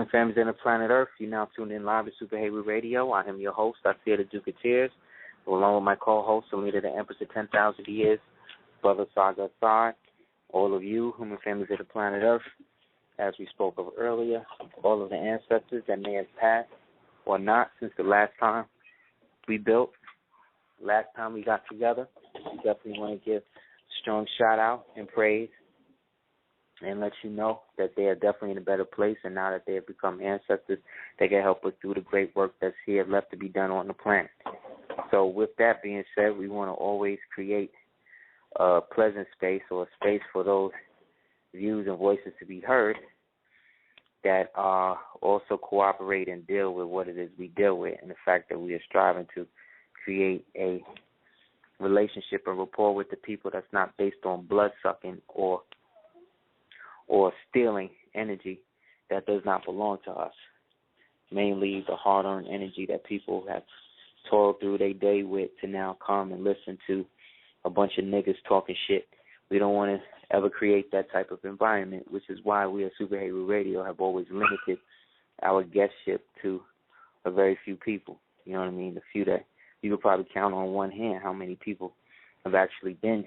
Human families on the planet Earth, you now tuned in live to Super Heru Radio. I am your host, Aseer the Duke of Tears, along with my co-host, the leader of the Empress of 10,000 Years, Brother Saga Assad. All of you, human families of the planet Earth, as we spoke of earlier, all of the ancestors that may have passed or not since the last time we built, last time we got together. We definitely want to give a strong shout-out and praise and let you know that they are definitely in a better place, and now that they have become ancestors, they can help us do the great work that's here left to be done on the planet. So with that being said, we want to always create a pleasant space or a space for those views and voices to be heard that also cooperate and deal with what it is we deal with, and the fact that we are striving to create a relationship and rapport with the people that's not based on blood-sucking or stealing energy that does not belong to us, mainly the hard-earned energy that people have toiled through their day with to now come and listen to a bunch of niggas talking shit. We don't want to ever create that type of environment, which is why we at Super Heru Radio have always limited our guestship to a very few people. You know what I mean? The few that you could probably count on one hand how many people have actually been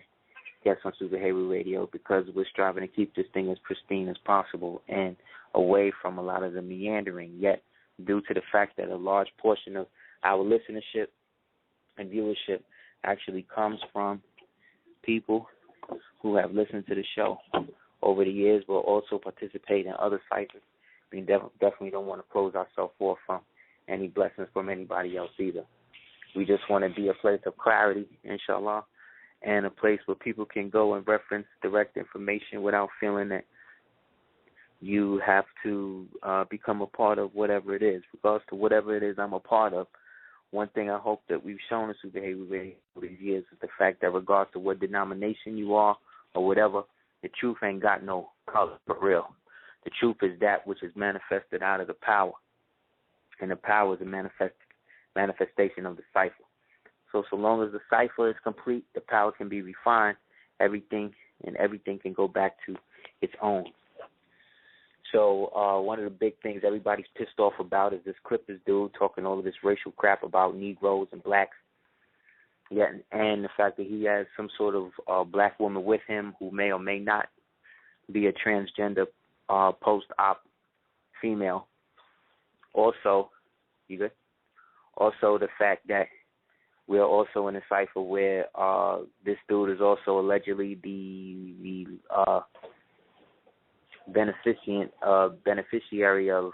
guests on Super Heru Radio, because we're striving to keep this thing as pristine as possible and away from a lot of the meandering. Yet, due to the fact that a large portion of our listenership and viewership actually comes from people who have listened to the show over the years, but also participate in other ciphers, we definitely don't want to close ourselves off from any blessings from anybody else either. We just want to be a place of clarity, inshallah, and a place where people can go and reference direct information without feeling that you have to become a part of whatever it is. Regardless to whatever it is I'm a part of, one thing I hope that we've shown in Super Heru Radio over these years is the fact that regardless to what denomination you are or whatever, the truth ain't got no color for real. The truth is that which is manifested out of the power, and the power is a manifestation of the cipher. So long as the cipher is complete, the power can be refined, everything can go back to its own. So one of the big things everybody's pissed off about is this Clippers dude talking all of this racial crap about Negroes and blacks, and the fact that he has some sort of black woman with him who may or may not be a transgender post-op female. Also, you good? Also, the fact that we're also in a cipher where this dude is also allegedly the beneficiary of,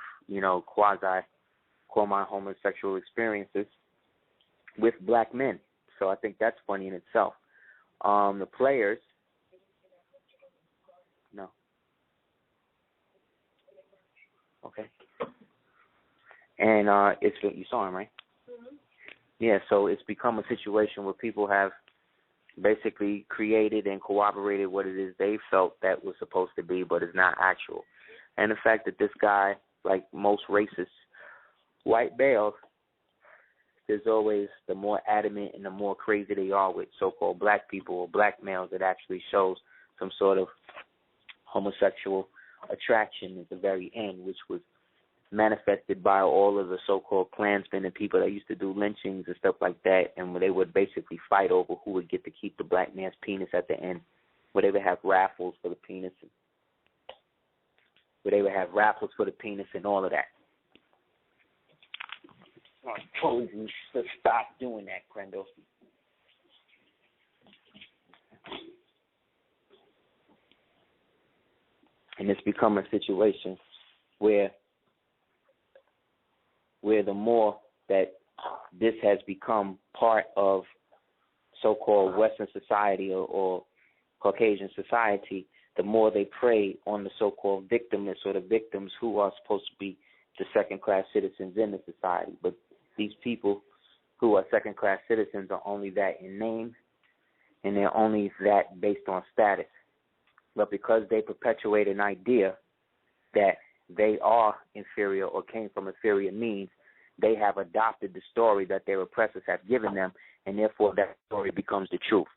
quasi-homosexual experiences with black men. So I think that's funny in itself. The players, no. Okay. And it's you saw him, right? Mm-hmm. Yeah, so it's become a situation where people have basically created and corroborated what it is they felt that was supposed to be, but is not actual. And the fact that this guy, like most racist white males, there's always the more adamant and the more crazy they are with so-called black people or black males, it actually shows some sort of homosexual attraction at the very end, which was manifested by all of the so-called Klansmen and people that used to do lynchings and stuff like that, and where they would basically fight over who would get to keep the black man's penis at the end, where they would have raffles for the penis, and all of that. I told you to stop doing that, Crendel. And it's become a situation where the more that this has become part of so-called Western society or Caucasian society, the more they prey on the so-called victimless or the victims who are supposed to be the second-class citizens in the society. But these people who are second-class citizens are only that in name, and they're only that based on status. But because they perpetuate an idea that they are inferior or came from inferior means, they have adopted the story that their oppressors have given them, and therefore that story becomes the truth.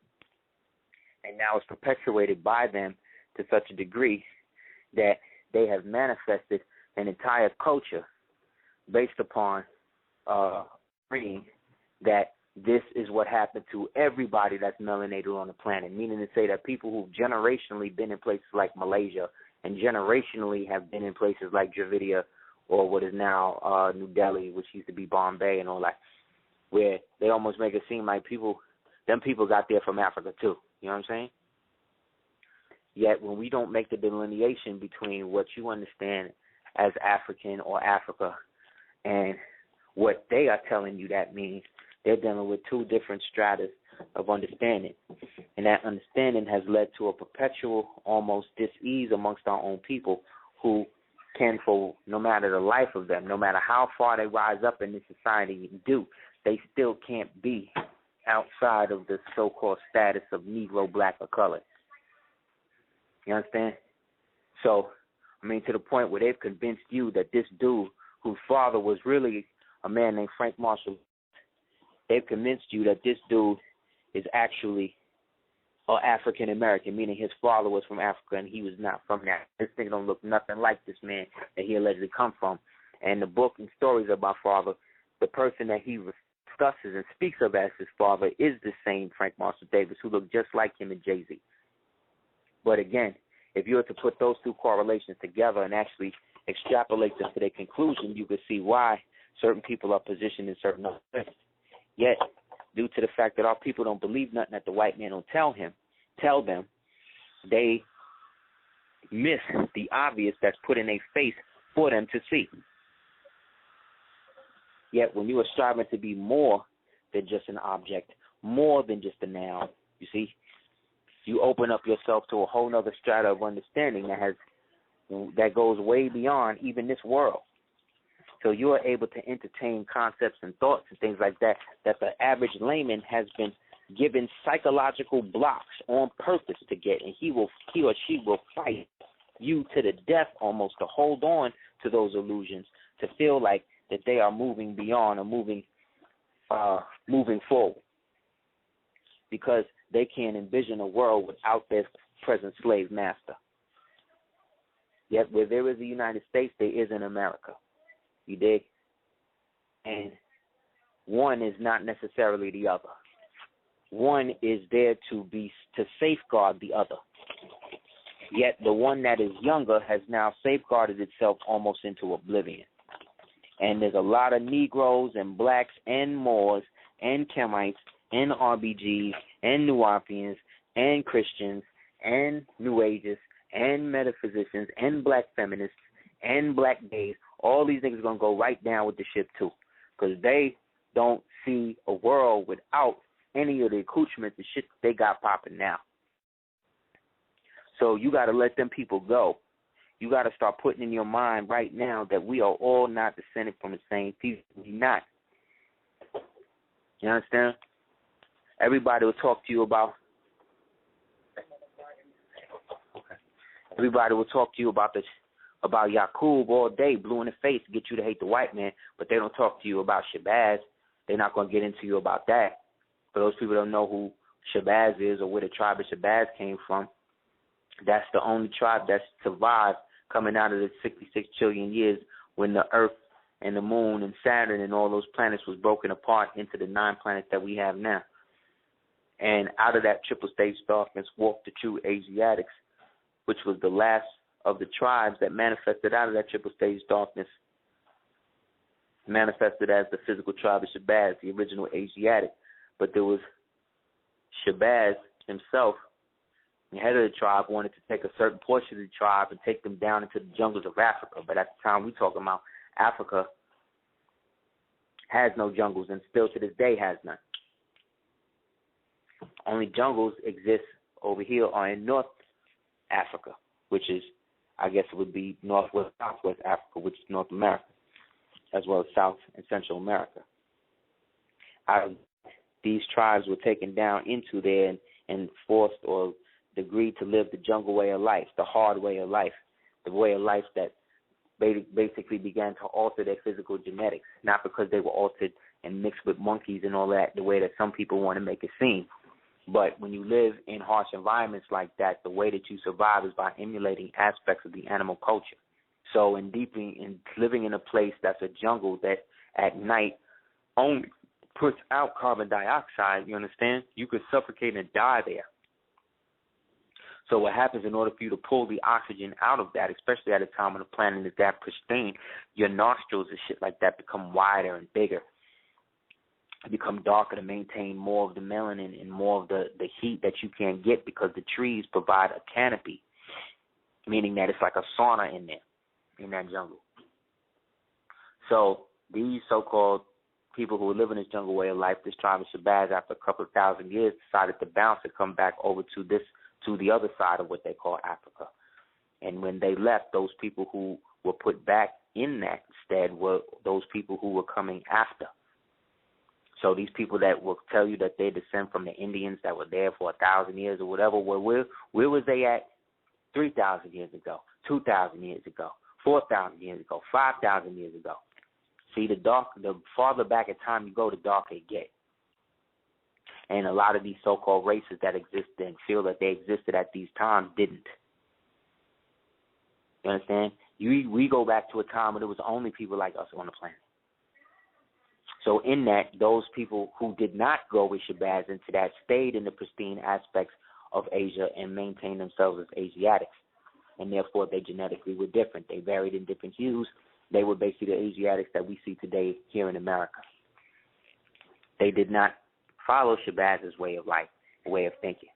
And now it's perpetuated by them to such a degree that they have manifested an entire culture based upon agreeing that this is what happened to everybody that's melanated on the planet, meaning to say that people who've generationally been in places like Malaysia and generationally have been in places like Dravidia or what is now New Delhi, which used to be Bombay and all that, where they almost make it seem like them people got there from Africa too. You know what I'm saying? Yet when we don't make the delineation between what you understand as African or Africa and what they are telling you that means, they're dealing with two different stratas of understanding. And that understanding has led to a perpetual almost dis-ease amongst our own people who can, for no matter the life of them, no matter how far they rise up in this society and do, they still can't be outside of the so-called status of Negro, black, or colored. You understand? So, I mean, to the point where they've convinced you that this dude, whose father was really a man named Frank Marshall, they've convinced you that this dude is actually African American, meaning his father was from Africa and he was not from that. This thing don't look nothing like this man that he allegedly come from. And the book and stories of my father, the person that he discusses and speaks of as his father is the same Frank Marshall Davis, who looked just like him and Jay-Z. But again, if you were to put those two correlations together and actually extrapolate them to their conclusion, you could see why certain people are positioned in certain other things. Yet, due to the fact that our people don't believe nothing that the white man don't tell them, they miss the obvious that's put in their face for them to see. Yet, when you are striving to be more than just an object, more than just a noun, you see, you open up yourself to a whole other strata of understanding that goes way beyond even this world. So you are able to entertain concepts and thoughts and things like that the average layman has been given psychological blocks on purpose to get, and he or she will fight you to the death almost to hold on to those illusions, to feel like that they are moving beyond or moving forward, because they can't envision a world without their present slave master. Yet where there is a United States, there is an America. You dig? And one is not necessarily the other. One is there to safeguard the other. Yet the one that is younger has now safeguarded itself almost into oblivion. And there's a lot of Negroes and blacks and Moors and Kemites and RBGs and Nuwapians and Christians and New Ages and metaphysicians and black feminists and black gays. All these niggas going to go right down with the ship too, because they don't see a world without any of the accoutrements and shit they got popping now. So you got to let them people go. You got to start putting in your mind right now that we are all not descended from the same people. We're not. You understand? Everybody will talk to you about. Everybody will talk to you about Yaqub all day, blue in the face, to get you to hate the white man, but they don't talk to you about Shabazz. They're not going to get into you about that. For those people who don't know who Shabazz is or where the tribe of Shabazz came from, that's the only tribe that's survived coming out of the 66 trillion years when the Earth and the Moon and Saturn and all those planets was broken apart into the 9 planets that we have now. And out of that triple stage darkness walked the true Asiatics, which was the last of the tribes that manifested out of that triple stage darkness, manifested as the physical tribe of Shabazz, the original Asiatic. But there was Shabazz himself, the head of the tribe, wanted to take a certain portion of the tribe and take them down into the jungles of Africa. But at the time we're talking about, Africa has no jungles and still to this day has none. Only jungles exist over here or in North Africa, which is, I guess it would be Northwest, Southwest Africa, which is North America, as well as South and Central America. These tribes were taken down into there and forced or agreed to live the jungle way of life, the hard way of life, the way of life that basically began to alter their physical genetics, not because they were altered and mixed with monkeys and all that, the way that some people want to make it seem. But when you live in harsh environments like that, the way that you survive is by emulating aspects of the animal culture. So in living in a place that's a jungle that at night only puts out carbon dioxide, you understand? You could suffocate and die there. So what happens in order for you to pull the oxygen out of that, especially at a time when the planet is that pristine, your nostrils and shit like that become wider and bigger, become darker to maintain more of the melanin and more of the heat that you can't get because the trees provide a canopy, meaning that it's like a sauna in there, in that jungle. So these so-called people who live in this jungle way of life, this tribe of Shabazz, after a couple of thousand years, decided to bounce and come back over to the other side of what they call Africa. And when they left, those people who were put back in that stead were those people who were coming after. So these people that will tell you that they descend from the Indians that were there for 1,000 years or whatever, where was they at 3,000 years ago, 2,000 years ago, 4,000 years ago, 5,000 years ago? See, the farther back in time you go, the darker it gets. And a lot of these so-called races that exist and feel that they existed at these times didn't. You understand? We go back to a time when there was only people like us on the planet. So in that, those people who did not go with Shabazz into that stayed in the pristine aspects of Asia and maintained themselves as Asiatics. And therefore, they genetically were different. They varied in different hues. They were basically the Asiatics that we see today here in America. They did not follow Shabazz's way of life, way of thinking.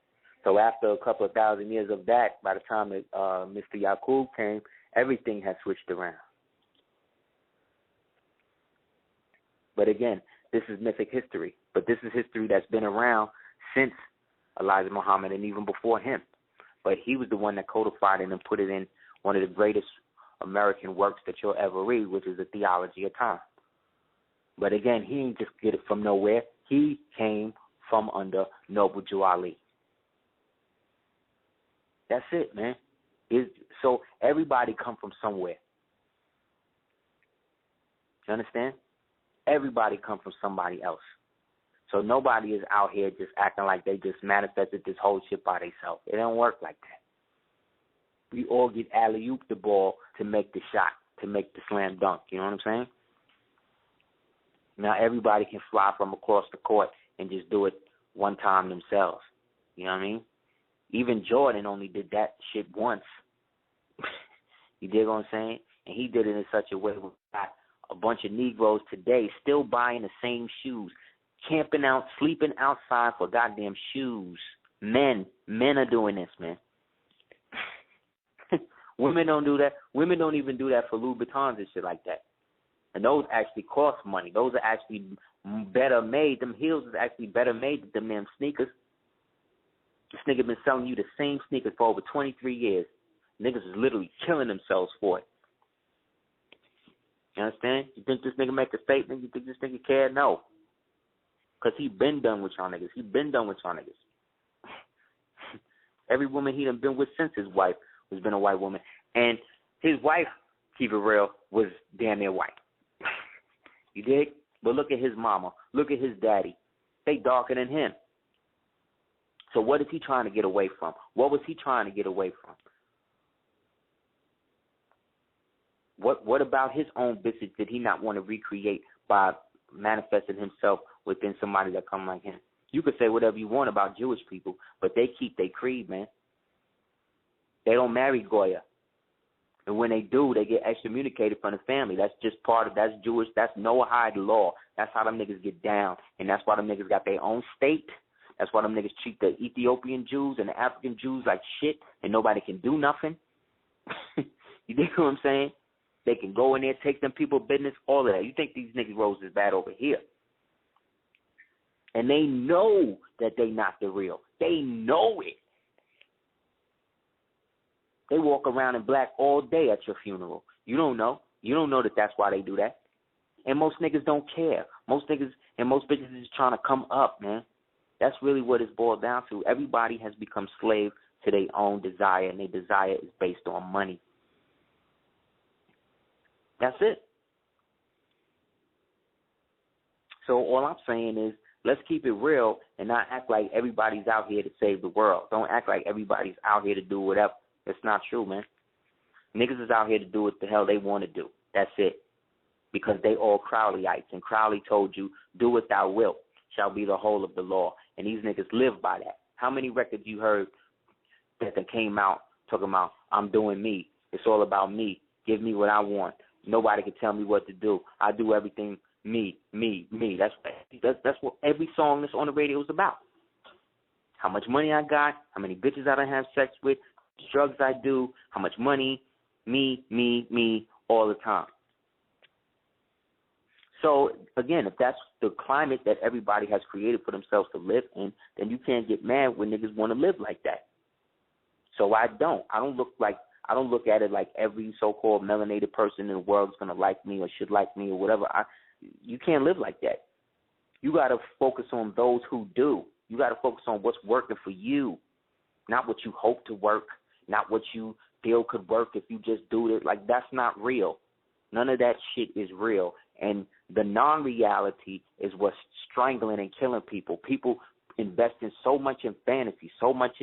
So after a couple of thousand years of that, by the time that Mr. Yaqub came, everything had switched around. But again, this is mythic history. But this is history that's been around since Elijah Muhammad and even before him. But he was the one that codified it and put it in one of the greatest American works that you'll ever read, which is The Theology of Time. But again, he didn't just get it from nowhere. He came from under Noble Jew Ali. That's it, man. So everybody come from somewhere. You understand? Everybody come from somebody else. So nobody is out here just acting like they just manifested this whole shit by themselves. It don't work like that. We all get alley-oop the ball to make the shot, to make the slam dunk. You know what I'm saying? Now everybody can fly from across the court and just do it one time themselves. You know what I mean? Even Jordan only did that shit once. You dig what I'm saying? And he did it in such a way where we got a bunch of Negroes today still buying the same shoes, camping out, sleeping outside for goddamn shoes. Men are doing this, man. Women don't do that. Women don't even do that for Louboutins and shit like that. And those actually cost money. Those are actually better made. Them heels is actually better made than them sneakers. This nigga been selling you the same sneakers for over 23 years. Niggas is literally killing themselves for it. You understand? You think this nigga make a statement? You think this nigga care? No. Because he been done with y'all niggas. He been done with y'all niggas. Every woman he done been with since his wife has been a white woman. And his wife, keep it real, was damn near white. You dig? But look at his mama. Look at his daddy. They darker than him. So what is he trying to get away from? What was he trying to get away from? What about his own business did he not want to recreate by manifesting himself within somebody that come like him? You could say whatever you want about Jewish people, but they keep their creed, man. They don't marry Goya. And when they do, they get excommunicated from the family. That's just that's Jewish. That's Noahide law. That's how them niggas get down. And that's why them niggas got their own state. That's why them niggas treat the Ethiopian Jews and the African Jews like shit, and nobody can do nothing. You dig what I'm saying? They can go in there, take them people business, all of that. You think these niggas rose is bad over here. And they know that they not the real. They know it. They walk around in black all day at your funeral. You don't know. You don't know that that's why they do that. And most niggas don't care. Most niggas and most bitches is trying to come up, man. That's really what it's boiled down to. Everybody has become slave to their own desire, and their desire is based on money. That's it. So all I'm saying is let's keep it real and not act like everybody's out here to save the world. Don't act like everybody's out here to do whatever. It's not true, man. Niggas is out here to do what the hell they want to do. That's it. Because they all Crowleyites, and Crowley told you, do what thou wilt shall be the whole of the law. And these niggas live by that. How many records you heard that came out talking about, I'm doing me. It's all about me. Give me what I want. Nobody can tell me what to do. I do everything me. That's what every song that's on the radio is about. How much money I got, how many bitches I done have sex with, drugs I do, how much money, me, all the time. So, again, if that's the climate that everybody has created for themselves to live in, then you can't get mad when niggas want to live like that. So I don't look at it like every so-called melanated person in the world is going to like me or should like me or whatever. You can't live like that. You got to focus on those who do. You got to focus on what's working for you, not what you hope to work, not what you feel could work if you just do it. Like, that's not real. None of that shit is real. And the non-reality is what's strangling and killing people. People investing so much in fantasy, so much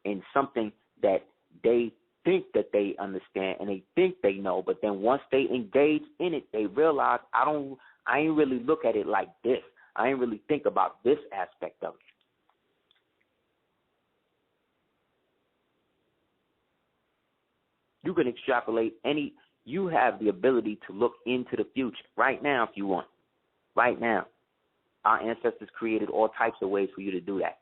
in something that they think that they understand and they think they know, but then once they engage in it, they realize I ain't really look at it like this. I ain't really think about this aspect of it. You can extrapolate you have the ability to look into the future right now if you want. Right now. Our ancestors created all types of ways for you to do that.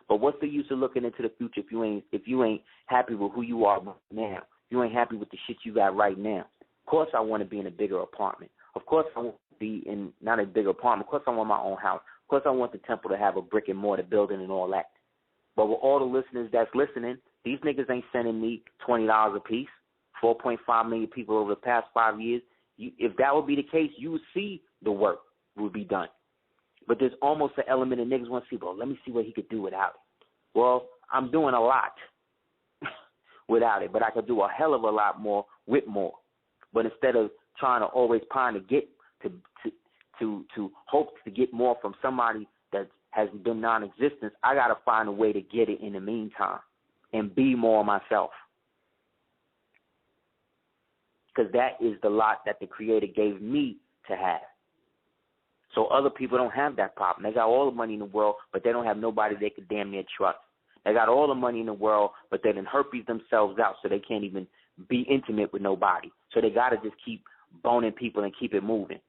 But what's the use of looking into the future if you ain't happy with who you are right now? If you ain't happy with the shit you got right now. Of course I want to be in a bigger apartment. Of course I want to be in not a bigger apartment. Of course I want my own house. Of course I want the temple to have a brick and mortar building and all that. But with all the listeners that's listening, these niggas ain't sending me $20 a piece. 4.5 million people over the past 5 years. If that would be the case, you would see the work would be done. But there's almost an element of niggas want to see, well, let me see what he could do without it. Well, I'm doing a lot without it, but I could do a hell of a lot more with more. But instead of trying to always pine to get to hope to get more from somebody that has been non-existent, I got to find a way to get it in the meantime and be more myself. Because that is the lot that the Creator gave me to have. So other people don't have that problem. They got all the money in the world, but they don't have nobody they could damn near trust. They got all the money in the world, but they done herpes themselves out, so they can't even be intimate with nobody. So they got to just keep boning people and keep it moving.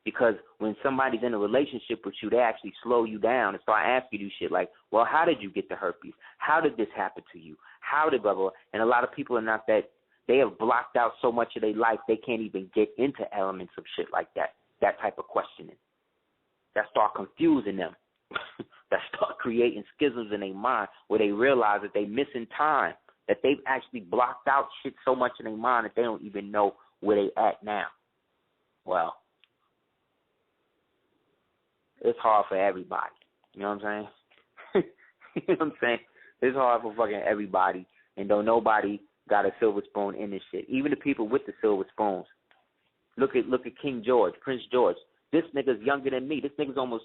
Because when somebody's in a relationship with you, they actually slow you down and start asking you shit like, well, how did you get the herpes? How did this happen to you? How did blah, blah, blah? And a lot of people are not that. They have blocked out so much of their life, they can't even get into elements of shit like that type of questioning. That start confusing them. That start creating schisms in their mind where they realize that they missing time, that they've actually blocked out shit so much in their mind that they don't even know where they at now. Well, it's hard for everybody. You know what I'm saying? You know what I'm saying? It's hard for fucking everybody, and don't nobody got a silver spoon in this shit. Even the people with the silver spoons. Look at King George, Prince George. This nigga's younger than me. This nigga's almost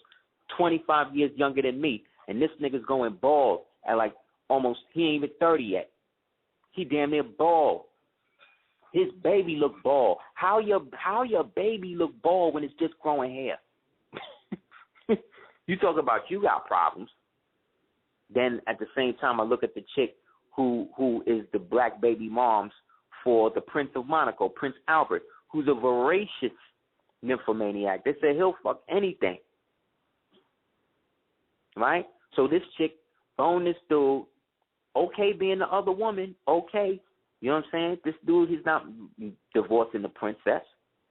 25 years younger than me, and this nigga's going bald at like almost, he ain't even 30 yet. He damn near bald. His baby look bald. How your baby look bald when it's just growing hair? You talk about you got problems. Then at the same time, I look at the chick who is the black baby moms for the Prince of Monaco, Prince Albert, who's a voracious nymphomaniac. They say he'll fuck anything. Right? So this chick boned this dude, okay being the other woman, okay. You know what I'm saying? This dude, he's not divorcing the princess.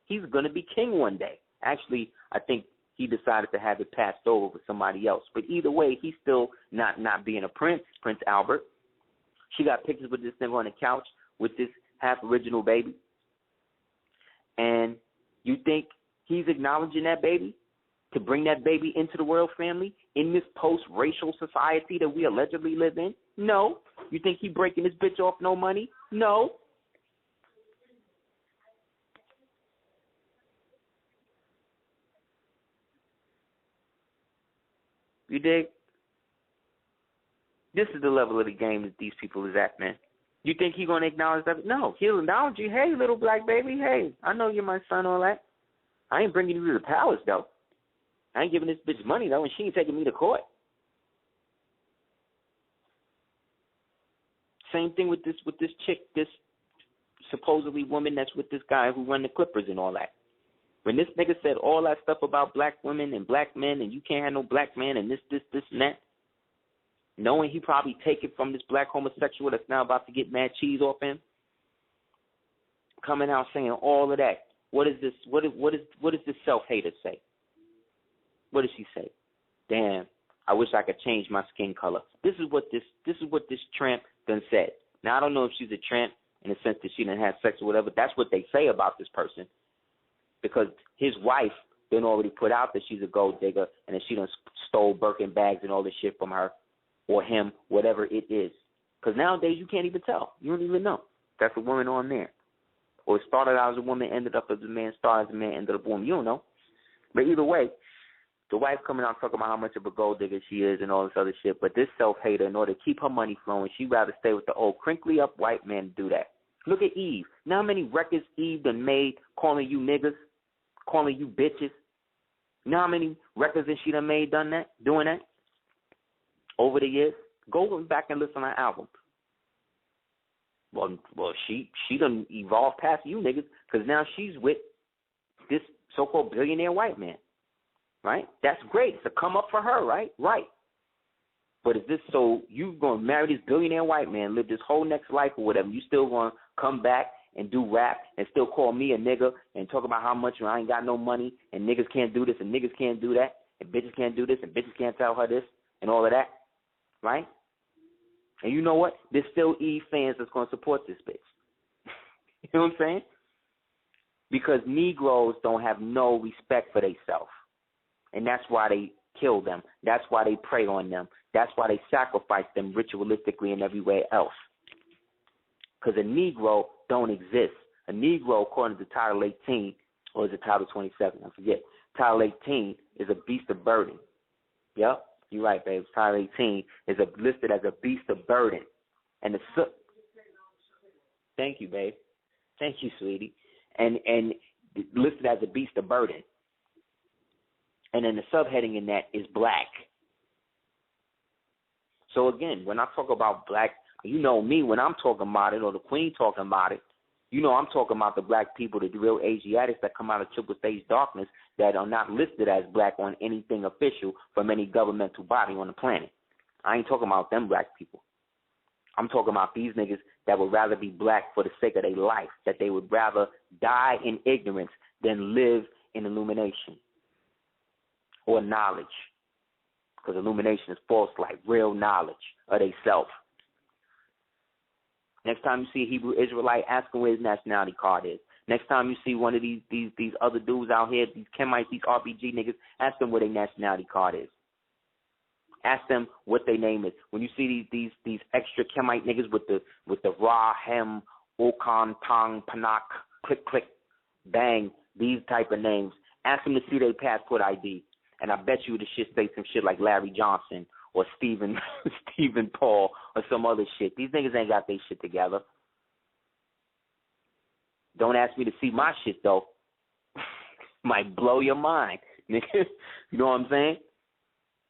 He's going to be king one day. Actually, I think he decided to have it passed over with somebody else. But either way, he's still not being a prince, Prince Albert. She got pictures with this nigga on the couch with this half-original baby. And you think he's acknowledging that baby to bring that baby into the royal family in this post-racial society that we allegedly live in? No. You think he breaking this bitch off no money? No. You dig? This is the level of the game that these people is at, man. You think he going to acknowledge that? No, he'll acknowledge you. Hey, little black baby, hey, I know you're my son, all that. I ain't bringing you to the palace, though. I ain't giving this bitch money, though, and she ain't taking me to court. Same thing with this chick, this supposedly woman that's with this guy who run the Clippers and all that. When this nigga said all that stuff about black women and black men and you can't have no black man and this, and that, knowing he probably take it from this black homosexual that's now about to get mad cheese off him, coming out saying all of that. What is this? What does this self-hater say? What does she say? Damn, I wish I could change my skin color. This is what this tramp done said. Now I don't know if she's a tramp in the sense that she didn't have sex or whatever. That's what they say about this person, because his wife been already put out that she's a gold digger and that she done stole Birkin bags and all this shit from her or him, whatever it is. Because nowadays you can't even tell. You don't even know. That's a woman on there. Or it started out as a woman, ended up as a man, started as a man, ended up a woman. You don't know. But either way, the wife coming out talking about how much of a gold digger she is and all this other shit. But this self-hater, in order to keep her money flowing, she'd rather stay with the old crinkly up white man to do that. Look at Eve. Now how many records Eve done made calling you niggas, calling you bitches? You know how many records that she done made doing that? Over the years? Go back and listen to her album. Well, she done evolved past you niggas, because now she's with this so-called billionaire white man, right? That's great. It's a come up for her, right? Right. But is this so you going to marry this billionaire white man, live this whole next life or whatever, you still going to come back and do rap and still call me a nigga and talk about how much I ain't got no money and niggas can't do this and niggas can't do that and bitches can't do this and bitches can't tell her this and all of that, right? And you know what? There's still Eve fans that's going to support this bitch. You know what I'm saying? Because Negroes don't have no respect for themselves. And that's why they kill them. That's why they prey on them. That's why they sacrifice them ritualistically and everywhere else. Because a Negro don't exist. A Negro, according to Title 18, or is it Title 27? I forget. Title 18 is a beast of burden. Yep. You're right, babe. Title 18 is listed as a beast of burden. And thank you, babe. Thank you, sweetie. And listed as a beast of burden. And then the subheading in that is black. So again, when I talk about black, you know me, when I'm talking about it, or the queen talking about it, you know I'm talking about the black people, the real Asiatics that come out of triple stage darkness that are not listed as black on anything official from any governmental body on the planet. I ain't talking about them black people. I'm talking about these niggas that would rather be black for the sake of their life, that they would rather die in ignorance than live in illumination or knowledge. Because illumination is false light, real knowledge of they self. Next time you see a Hebrew Israelite, ask him where his nationality card is. Next time you see one of these other dudes out here, these Kemites, these RPG niggas, ask them where their nationality card is. Ask them what their name is. When you see these extra Kemite niggas with the Ra, Hem, Okan, Tong, Panak, click, click, bang, these type of names, ask them to see their passport ID. And I bet you the shit say some shit like Larry Johnson or Stephen Paul or some other shit. These niggas ain't got their shit together. Don't ask me to see my shit, though. Might blow your mind, nigga. You know what I'm saying?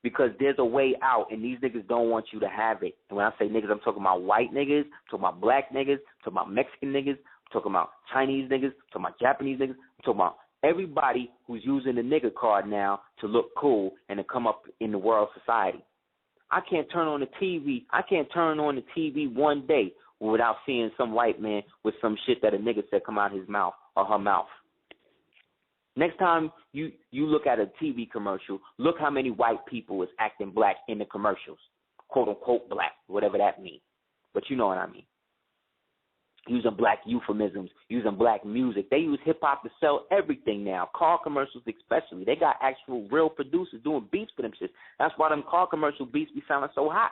Because there's a way out, and these niggas don't want you to have it. And when I say niggas, I'm talking about white niggas, I'm talking about black niggas, I'm talking about Mexican niggas, I'm talking about Chinese niggas, I'm talking about Japanese niggas, I'm talking about everybody who's using the nigga card now to look cool and to come up in the world society. I can't turn on the TV. I can't turn on the TV one day without seeing some white man with some shit that a nigga said come out his mouth or her mouth. Next time you look at a TV commercial, look how many white people is acting black in the commercials, quote unquote black, whatever that means. But you know what I mean. Using black euphemisms, using black music. They use hip-hop to sell everything now, car commercials especially. They got actual real producers doing beats for them shit. That's why them car commercial beats be sounding so hot.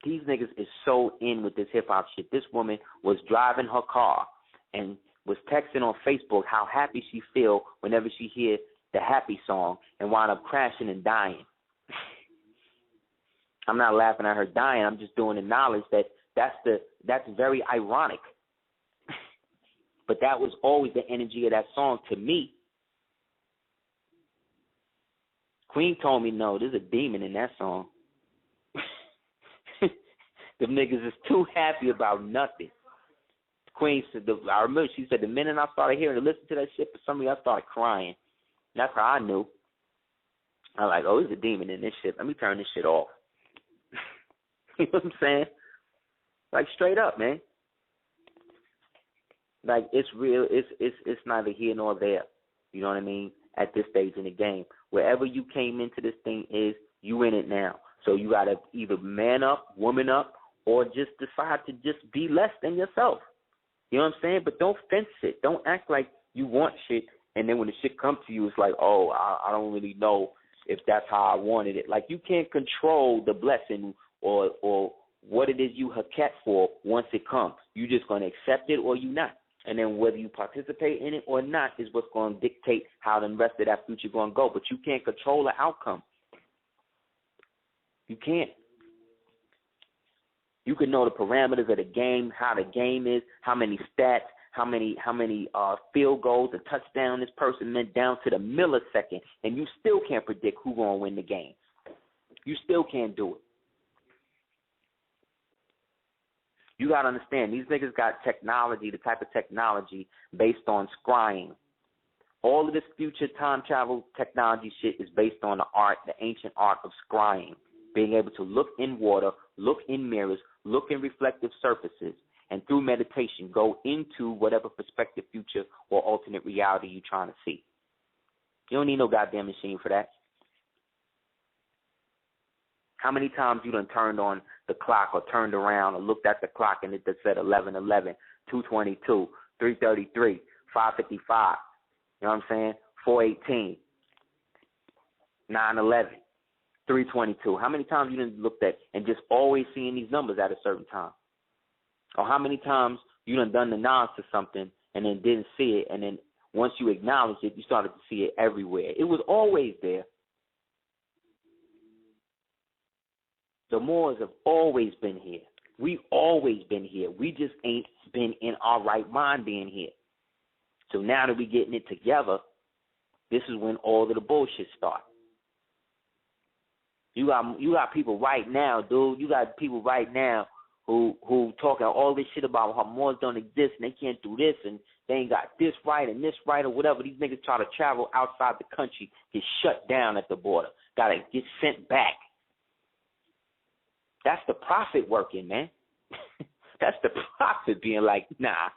These niggas is so in with this hip-hop shit. This woman was driving her car and was texting on Facebook how happy she feel whenever she hear the happy song, and wound up crashing and dying. I'm not laughing at her dying. I'm just doing the knowledge that that's very ironic. But that was always the energy of that song to me. Queen told me, no, there's a demon in that song. The niggas is too happy about nothing. Queen said, I remember she said, the minute I started hearing and listening to that shit, for some reason I started crying. That's how I knew. I'm like, oh, there's a demon in this shit. Let me turn this shit off. You know what I'm saying? Like, straight up, man. Like, it's real. It's neither here nor there. You know what I mean? At this stage in the game, wherever you came into this thing is, you in it now. So you got to either man up, woman up, or just decide to just be less than yourself. You know what I'm saying? But don't fence it. Don't act like you want shit, and then when the shit comes to you, it's like, oh, I don't really know if that's how I wanted it. Like, you can't control the blessing or what it is you hakat for once it comes. You just going to accept it or you not. And then whether you participate in it or not is what's going to dictate how the rest of that future going to go. But you can't control the outcome. You can't. You can know the parameters of the game, how the game is, how many stats, how many field goals, a touchdown this person meant down to the millisecond, and you still can't predict who's going to win the game. You still can't do it. You got to understand, these niggas got technology, the type of technology based on scrying. All of this future time travel technology shit is based on the art, the ancient art of scrying, being able to look in water, look in mirrors, look in reflective surfaces, and through meditation go into whatever perspective, future, or alternate reality you're trying to see. You don't need no goddamn machine for that. How many times you done turned on the clock or turned around or looked at the clock and it just said 11:11, 2:22, 3:33, 5:55, you know what I'm saying, 4:18, 9:11, 3:22. How many times you done looked at and just always seeing these numbers at a certain time? Or how many times you done the nods to something and then didn't see it, and then once you acknowledged it, you started to see it everywhere. It was always there. The Moors have always been here. We always been here. We just ain't been in our right mind being here. So now that we getting it together, this is when all of the bullshit starts. You got people right now, dude. You got people right now who talking all this shit about how Moors don't exist and they can't do this and they ain't got this right and this right or whatever. These niggas try to travel outside the country, get shut down at the border, gotta get sent back. That's the prophet working, man. That's the prophet being like, nah,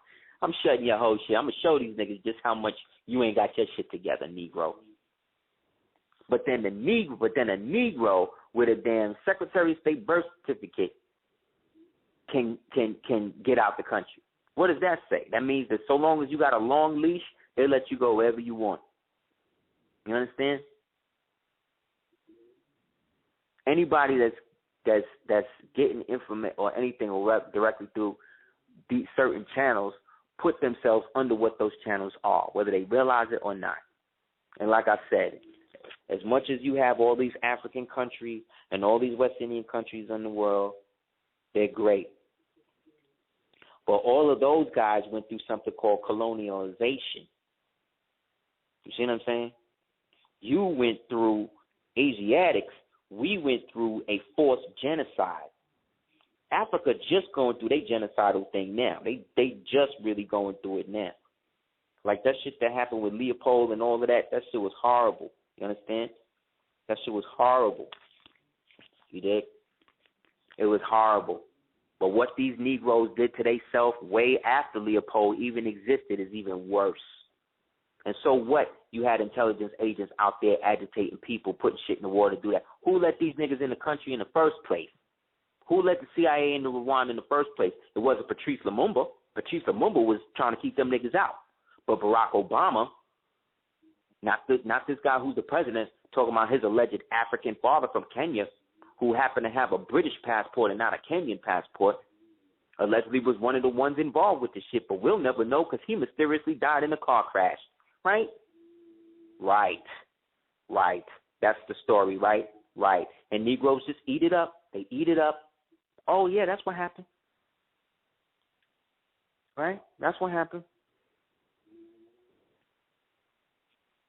I'm shutting your whole shit. I'm going to show these niggas just how much you ain't got your shit together, Negro. But then a Negro with a damn Secretary of State birth certificate can get out the country. What does that say? That means that so long as you got a long leash, they let you go wherever you want. You understand? Anybody that's getting information or anything directly through these certain channels put themselves under what those channels are, whether they realize it or not. And like I said, as much as you have all these African countries and all these West Indian countries in the world, they're great. But all of those guys went through something called colonialization. You see what I'm saying? You went through Asiatics. We went through a forced genocide. Africa just going through their genocidal thing now. They just really going through it now. Like that shit that happened with Leopold and all of that, that shit was horrible. You understand? That shit was horrible. You dig? It was horrible. But what these Negroes did to themselves way after Leopold even existed is even worse. And so what? You had intelligence agents out there agitating people, putting shit in the water to do that. Who let these niggas in the country in the first place? Who let the CIA into Rwanda in the first place? It wasn't Patrice Lumumba. Patrice Lumumba was trying to keep them niggas out. But Barack Obama, not this guy who's the president, talking about his alleged African father from Kenya, who happened to have a British passport and not a Kenyan passport, allegedly was one of the ones involved with the shit. But we'll never know because he mysteriously died in a car crash. Right? Right. Right. That's the story, right? Right. And Negroes just eat it up. They eat it up. Oh, yeah, that's what happened. Right? That's what happened.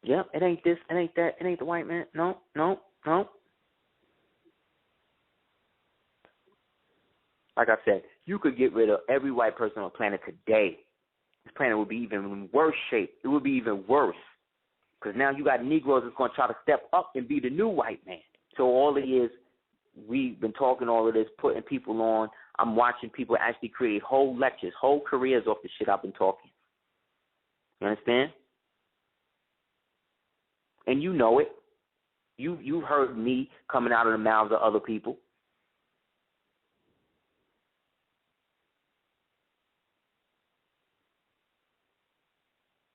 Yeah, it ain't this, it ain't that, it ain't the white man. No, no, no. Like I said, you could get rid of every white person on the planet today. This planet would be even in worse shape. It would be even worse. Because now you got Negroes that's going to try to step up and be the new white man. So all it is, we've been talking all of this, putting people on. I'm watching people actually create whole lectures, whole careers off the shit I've been talking. You understand? And you know it. You've heard me coming out of the mouths of other people.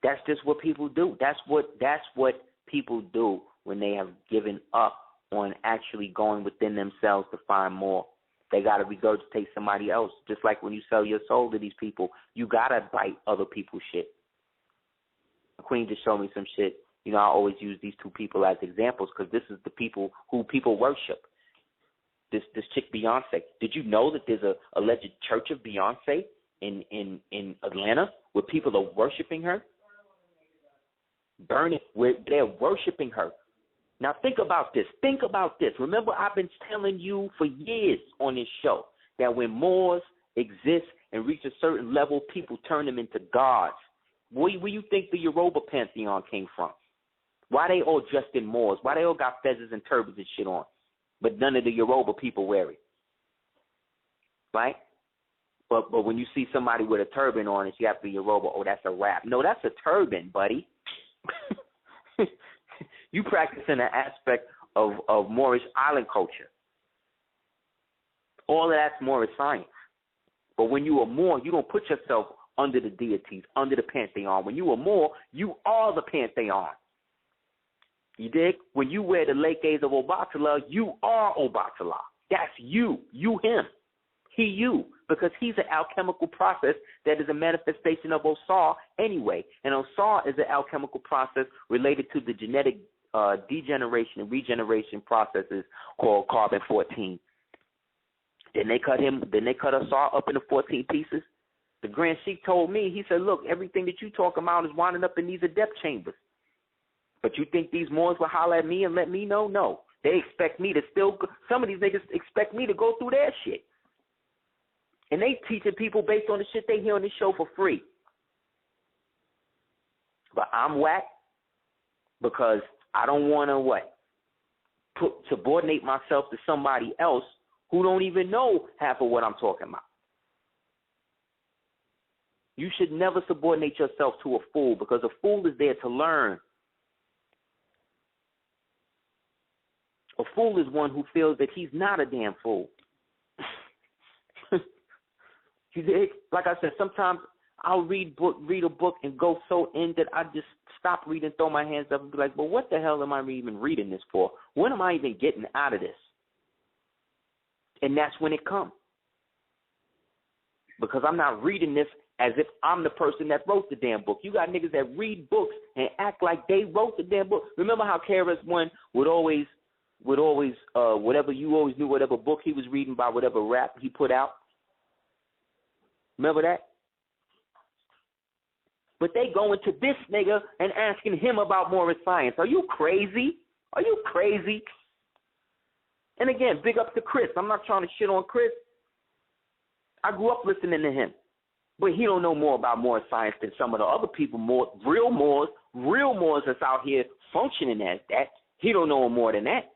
That's just what people do. That's what people do when they have given up on actually going within themselves to find more. They got to regurgitate somebody else. Just like when you sell your soul to these people, you got to bite other people's shit. The Queen just showed me some shit. You know, I always use these two people as examples because this is the people who people worship. This chick Beyonce. Did you know that there's a alleged church of Beyonce in Atlanta where people are worshiping her? Burning, where they're worshiping her. Now think about this. Think about this. Remember, I've been telling you for years on this show that when Moors exist and reach a certain level, people turn them into gods. Where you think the Yoruba pantheon came from? Why they all dressed in Moors? Why they all got feathers and turbans and shit on? But none of the Yoruba people wear it. Right? But when you see somebody with a turban on and she has to be Yoruba, oh, that's a rap. No, that's a turban, buddy. You practicing an aspect of Moorish island culture. All of that's Moorish science. But when you are Moor, you don't put yourself under the deities, under the pantheon. When you are Moor, you are the pantheon. You dig? When you wear the leggings of Obatala, you are Obatala. That's you. You, him. He, you. Because he's an alchemical process that is a manifestation of Osar anyway. And Osar is an alchemical process related to the genetic degeneration and regeneration processes called carbon-14. Then they cut Osar up into 14 pieces. The Grand Sheik told me, he said, look, everything that you talk about is winding up in these adept chambers. But you think these Moors will holler at me and let me know? No. They expect me to some of these niggas expect me to go through their shit. And they teaching people based on the shit they hear on this show for free. But I'm whack because I don't want to subordinate myself to somebody else who don't even know half of what I'm talking about. You should never subordinate yourself to a fool because a fool is there to learn. A fool is one who feels that he's not a damn fool. Like I said, sometimes I'll read a book and go so in that I just stop reading, throw my hands up and be like, well, what the hell am I even reading this for? What am I even getting out of this? And that's when it comes. Because I'm not reading this as if I'm the person that wrote the damn book. You got niggas that read books and act like they wrote the damn book. Remember how KRS-One would always you always knew whatever book he was reading by whatever rap he put out? Remember that? But they going to this nigga and asking him about Moorish science. Are you crazy? Are you crazy? And again, big up to Chris. I'm not trying to shit on Chris. I grew up listening to him. But he don't know more about Moorish science than some of the other people, real Moors that's out here functioning as that. He don't know more than that.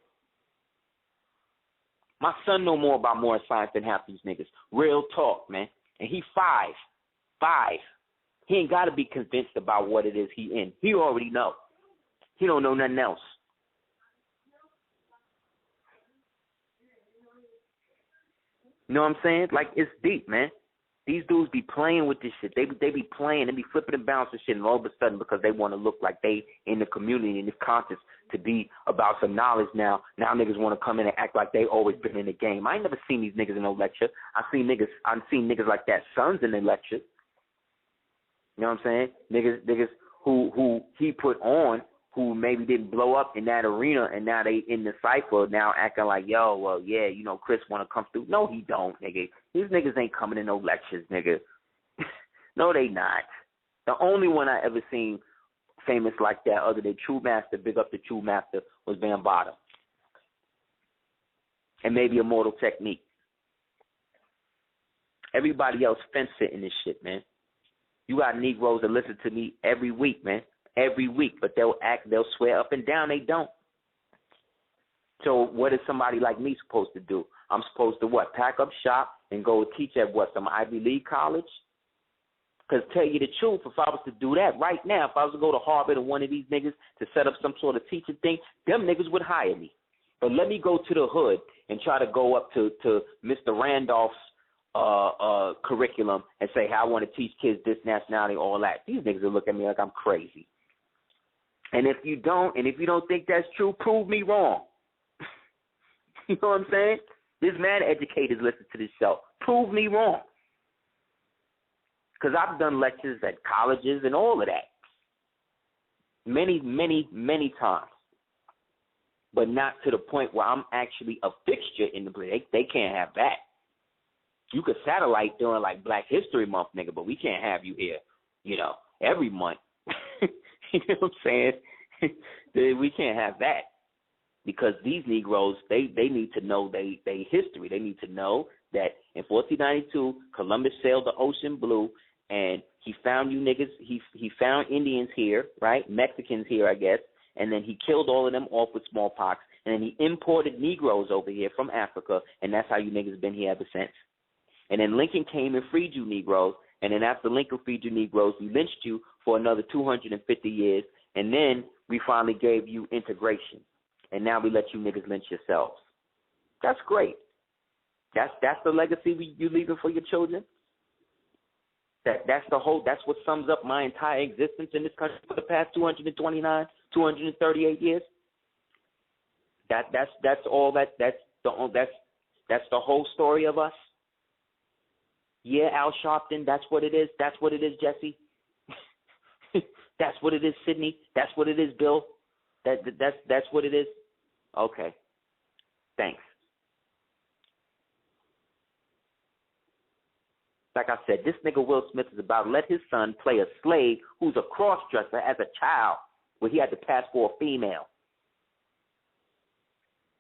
My son know more about Moorish science than half these niggas. Real talk, man. And he 5. He ain't got to be convinced about what it is he in. He already know. He don't know nothing else. You know what I'm saying? Like, it's deep, man. These dudes be playing with this shit. They be playing. They be flipping and bouncing shit, and all of a sudden, because they want to look like they in the community and is conscious to be about some knowledge now niggas want to come in and act like they always been in the game. I ain't never seen these niggas in no lecture. I've seen niggas like that sons in the lecture. You know what I'm saying? Niggas who he put on, who maybe didn't blow up in that arena, and now they in the cypher now acting like, yo, well, yeah, you know, Chris want to come through. No, he don't, nigga. These niggas ain't coming to no lectures, nigga. No, they not. The only one I ever seen famous like that, other than True Master, big up the True Master, was Bambaataa. And maybe Immortal Technique. Everybody else fence sitting this shit, man. You got Negroes that listen to me every week, man. Every week, but they'll swear up and down they don't. So what is somebody like me supposed to do? I'm supposed to what? Pack up shop and go teach at what? Some Ivy League college? Because tell you the truth, if I was to do that right now, if I was to go to Harvard or one of these niggas to set up some sort of teaching thing, them niggas would hire me. But let me go to the hood and try to go up to Mr. Randolph's curriculum and say, hey, I want to teach kids this nationality, all that. These niggas will look at me like I'm crazy. And if you don't think that's true, prove me wrong. You know what I'm saying? There's mad educators listen to this show. Prove me wrong. Because I've done lectures at colleges and all of that. Many, many, many times. But not to the point where I'm actually a fixture in the place. They can't have that. You could satellite during like Black History Month, nigga, but we can't have you here, you know, every month. You know what I'm saying? We can't have that. Because these Negroes, they need to know they history. They need to know that in 1492, Columbus sailed the ocean blue, and he found you niggas. He found Indians here, right? Mexicans here, I guess, and then he killed all of them off with smallpox, and then he imported Negroes over here from Africa, and that's how you niggas been here ever since. And then Lincoln came and freed you Negroes, and then after Lincoln freed you Negroes, we lynched you for another 250 years, and then we finally gave you integration. And now we let you niggas lynch yourselves. That's great. That's the legacy you leaving for your children. That's what sums up my entire existence in this country for the past 238 years. That's all that's the whole story of us. Yeah, Al Sharpton, that's what it is. That's what it is, Jesse. That's what it is, Sydney. That's what it is, Bill. That's what it is. Okay. Thanks. Like I said, this nigga Will Smith is about to let his son play a slave who's a cross-dresser as a child where he had to pass for a female.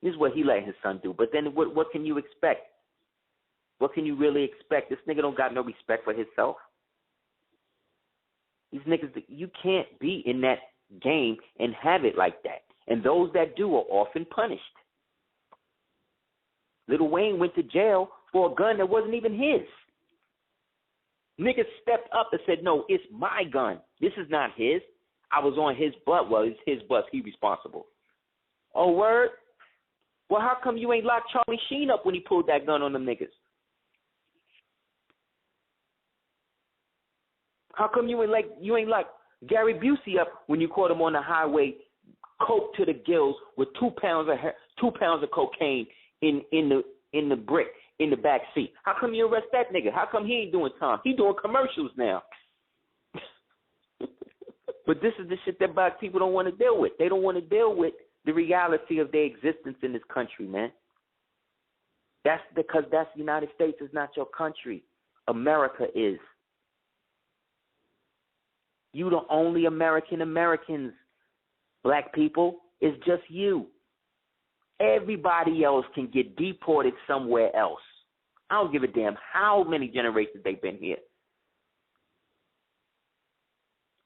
This is what he let his son do. But then what can you expect? What can you really expect? This nigga don't got no respect for himself. These niggas, you can't be in that game and have it like that. And those that do are often punished. Lil Wayne went to jail for a gun that wasn't even his. Niggas stepped up and said, no, it's my gun. This is not his. I was on his butt. Well, it's his butt. He responsible. Oh, word? Well, how come you ain't locked Charlie Sheen up when he pulled that gun on them niggas? How come you ain't like Gary Busey up when you caught him on the highway, coke to the gills with 2 pounds of cocaine in the brick in the back seat? How come you arrest that nigga? How come he ain't doing time? He doing commercials now. But this is the shit that black people don't want to deal with. They don't want to deal with the reality of their existence in this country, man. That's because the United States is not your country. America is. You the only Americans, black people. It's just you. Everybody else can get deported somewhere else. I don't give a damn how many generations they've been here.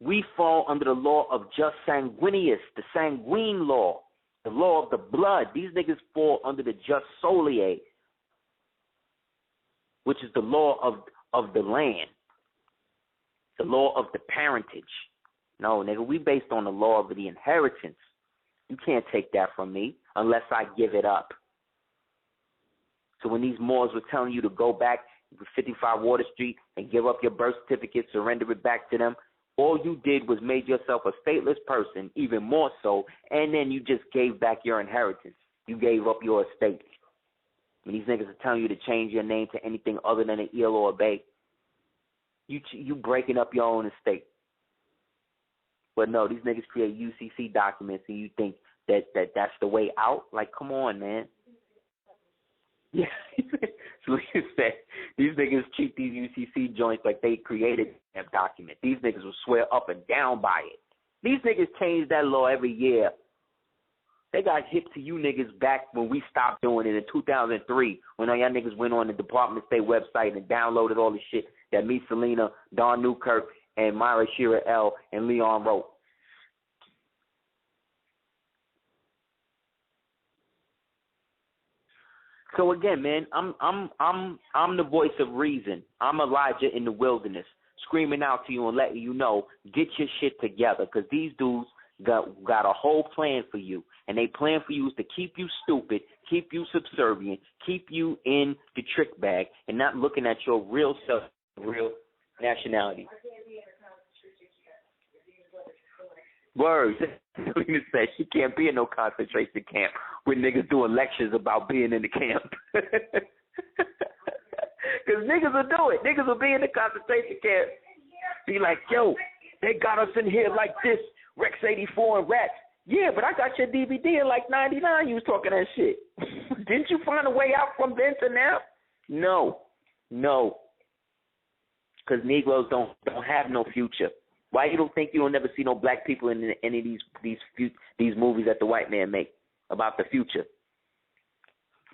We fall under the law of jus sanguineus, the sanguine law, the law of the blood. These niggas fall under the jus soliae, which is the law of the land. The law of the parentage. No, nigga, we based on the law of the inheritance. You can't take that from me unless I give it up. So when these Moors were telling you to go back to 55 Water Street and give up your birth certificate, surrender it back to them, all you did was made yourself a stateless person, even more so, and then you just gave back your inheritance. You gave up your estate. When these niggas are telling you to change your name to anything other than an eel or a bay, you breaking up your own estate. But no, these niggas create UCC documents, and you think that's the way out? Like, come on, man. Yeah. So you said these niggas treat these UCC joints like they created a document. These niggas will swear up and down by it. These niggas change that law every year. They got hip to you niggas back when we stopped doing it in 2003, when all y'all niggas went on the Department of State website and downloaded all the shit that me, Selena, Don Newkirk, and Myra Shearer L. and Leon wrote. So again, man, I'm the voice of reason. I'm Elijah in the wilderness, screaming out to you and letting you know, get your shit together, because these dudes got a whole plan for you, and they plan for you is to keep you stupid, keep you subservient, keep you in the trick bag, and not looking at your real self, real nationality. Words. Selena said she can't be in no concentration camp with niggas doing lectures about being in the camp. Because niggas will do it. Niggas will be in the concentration camp. Be like, yo, they got us in here like this, Rex 84 and Rats. Yeah, but I got your DVD in like 99. You was talking that shit. Didn't you find a way out from then to now? No. Because Negroes don't have no future. Why you don't think you'll never see no black people in any of these movies that the white man make about the future?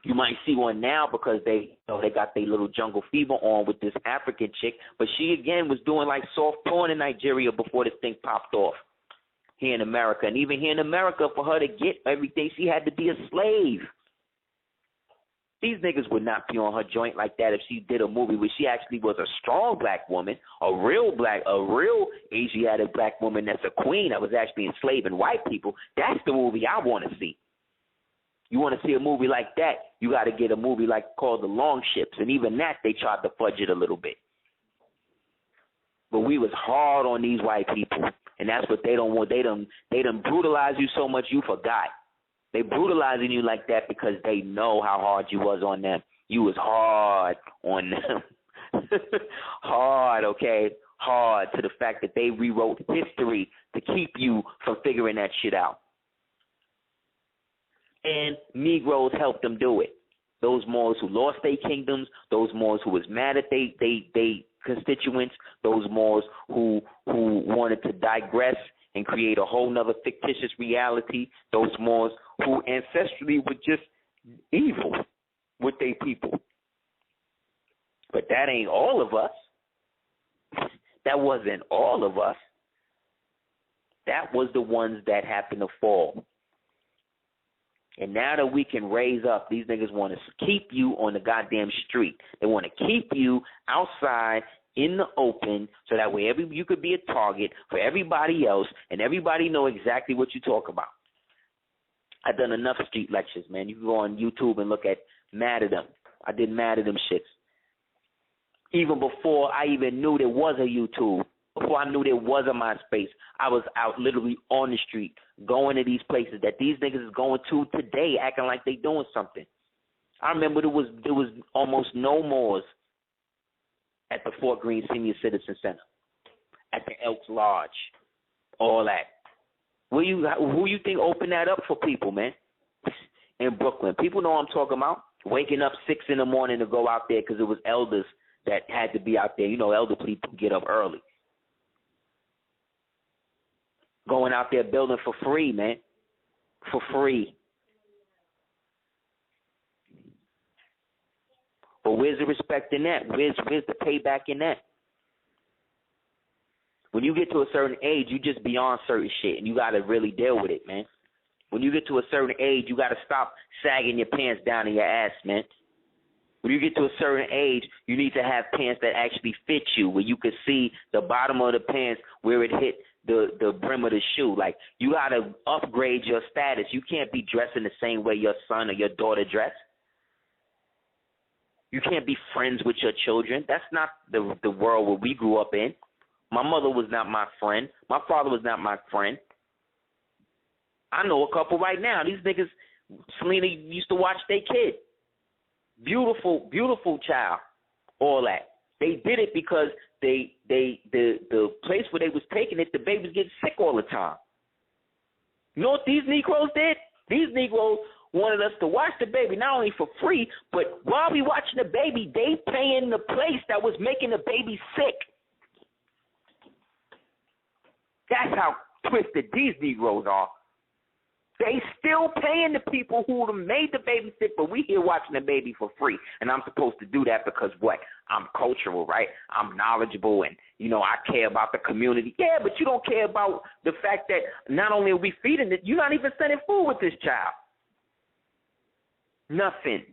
You might see one now because they got their little jungle fever on with this African chick, but she again was doing like soft porn in Nigeria before this thing popped off here in America. And even here in America, for her to get everything, she had to be a slave. These niggas would not be on her joint like that if she did a movie where she actually was a strong black woman, a real Asiatic black woman that's a queen that was actually enslaving white people. That's the movie I want to see. You want to see a movie like that, you got to get a movie like called The Long Ships, and even that they tried to fudge it a little bit. But we was hard on these white people, and that's what they don't want. They done brutalized you so much you forgot. They brutalizing you like that because they know how hard you was on them. You was hard on them. Hard, okay? Hard to the fact that they rewrote history to keep you from figuring that shit out. And Negroes helped them do it. Those Moors who lost their kingdoms, those Moors who was mad at they constituents, those Moors who wanted to digress and create a whole nother fictitious reality, those Moors who ancestrally were just evil with their people. But that ain't all of us. That wasn't all of us. That was the ones that happened to fall. And now that we can raise up, these niggas want to keep you on the goddamn street. They want to keep you outside in the open so that way you could be a target for everybody else and everybody know exactly what you talk about. I've done enough street lectures, man. You can go on YouTube and look at Mad at Them. I did Mad at Them shits. Even before I even knew there was a YouTube, before I knew there was a MySpace, I was out literally on the street, going to these places that these niggas is going to today, acting like they doing something. I remember there was almost no Moors at the Fort Greene Senior Citizen Center, at the Elks Lodge, all that. Who you think opened that up for people, man? In Brooklyn. People know what I'm talking about. Waking up 6 in the morning to go out there because it was elders that had to be out there. You know, elder people get up early. Going out there building for free, man. For free. But where's the respect in that? Where's the payback in that? When you get to a certain age, you just beyond certain shit, and you got to really deal with it, man. When you get to a certain age, you got to stop sagging your pants down in your ass, man. When you get to a certain age, you need to have pants that actually fit you, where you can see the bottom of the pants where it hit the brim of the shoe. Like, you got to upgrade your status. You can't be dressing the same way your son or your daughter dress. You can't be friends with your children. That's not the world where we grew up in. My mother was not my friend. My father was not my friend. I know a couple right now. These niggas, Selena used to watch their kid. Beautiful, beautiful child. All that. They did it because the place where they was taking it, the babies get sick all the time. You know what these Negroes did? These Negroes wanted us to watch the baby not only for free, but while we watching the baby, they paying the place that was making the baby sick. That's how twisted these Negroes are. They still paying the people who made the baby sick, but we here watching the baby for free. And I'm supposed to do that because what? I'm cultural, right? I'm knowledgeable and, I care about the community. Yeah, but you don't care about the fact that not only are we feeding it, you're not even sending food with this child. Nothing.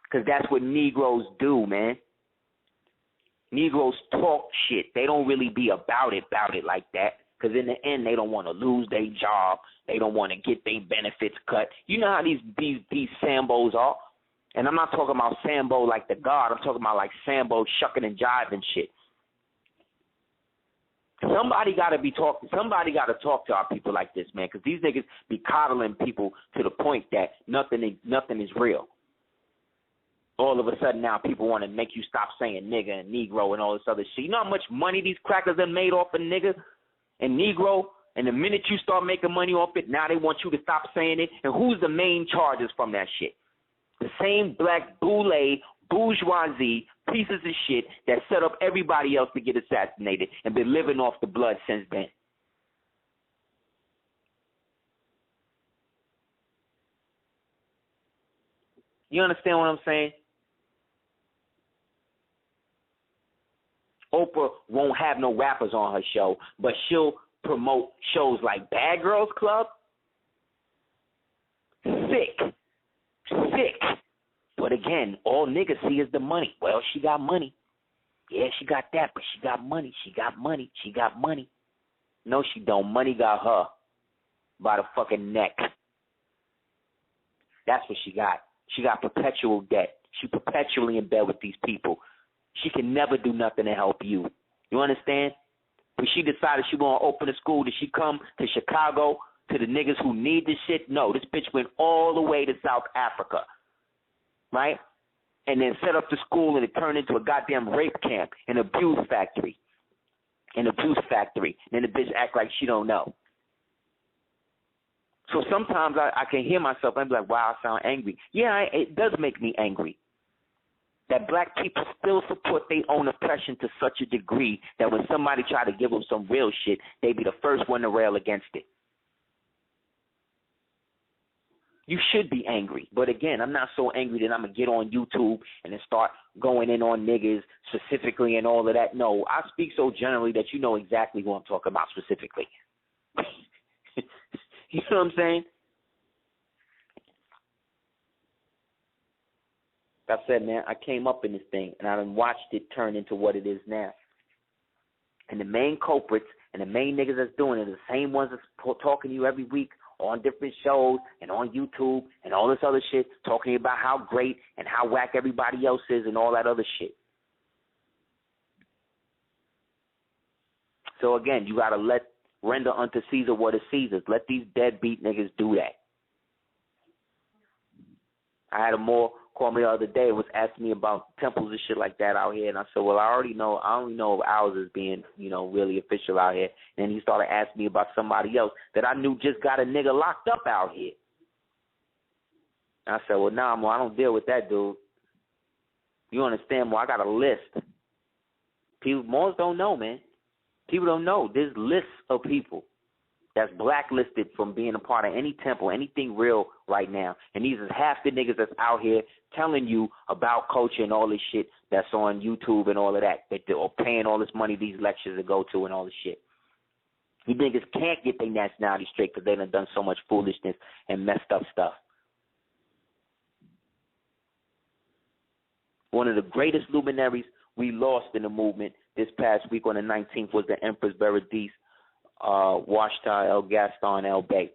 Because that's what Negroes do, man. Negroes talk shit. They don't really be about it like that. Because in the end, they don't want to lose their job. They don't want to get their benefits cut. You know how these Sambos are. And I'm not talking about Sambo like the God. I'm talking about like Sambo shucking and jiving shit. Somebody got to talk to our people like this, man, because these niggas be coddling people to the point that nothing is real. All of a sudden now people want to make you stop saying nigga and Negro and all this other shit. You know how much money these crackers have made off of nigga and Negro? And the minute you start making money off it, now they want you to stop saying it. And who's the main charges from that shit? The same black bourgeoisie pieces of shit that set up everybody else to get assassinated and been living off the blood since then. You understand what I'm saying? Oprah won't have no rappers on her show, but she'll promote shows like Bad Girls Club. Sick. But again, all niggas see is the money. Well, she got money. Yeah, she got that, but she got money. She got money. No, she don't. Money got her by the fucking neck. That's what she got. She got perpetual debt. She perpetually in bed with these people. She can never do nothing to help you. You understand? When she decided she going to open a school, did she come to Chicago to the niggas who need this shit? No, this bitch went all the way to South Africa, right? And then set up the school and it turned into a goddamn rape camp, an abuse factory. And then the bitch act like she don't know. So sometimes I can hear myself and be like, wow, I sound angry. Yeah, it does make me angry that black people still support their own oppression to such a degree that when somebody try to give them some real shit, they be the first one to rail against it. You should be angry. But again, I'm not so angry that I'm going to get on YouTube and then start going in on niggas specifically and all of that. No, I speak so generally that you know exactly who I'm talking about specifically. You know what I'm saying? Like I said, man, I came up in this thing, and I done watched it turn into what it is now. And the main culprits and the main niggas that's doing it are the same ones that's talking to you every week on different shows and on YouTube and all this other shit, talking about how great and how whack everybody else is and all that other shit. So, again, you got to render unto Caesar what is Caesar's. Let these deadbeat niggas do that. I had a Moor call me the other day and was asking me about temples and shit like that out here. And I said, well, I only know of ours as being, really official out here. And then he started asking me about somebody else that I knew just got a nigga locked up out here. And I said, well, nah, Moor, I don't deal with that dude. You understand, Moor? I got a list. Moors don't know, man. People don't know. There's lists of people that's blacklisted from being a part of any temple, anything real right now. And these is half the niggas that's out here telling you about culture and all this shit that's on YouTube and all of that they're paying all this money these lectures to go to and all this shit. You niggas can't get their nationality straight because they done so much foolishness and messed up stuff. One of the greatest luminaries we lost in the movement this past week on the 19th was the Empress Berenice Washta El Gaston El Bey.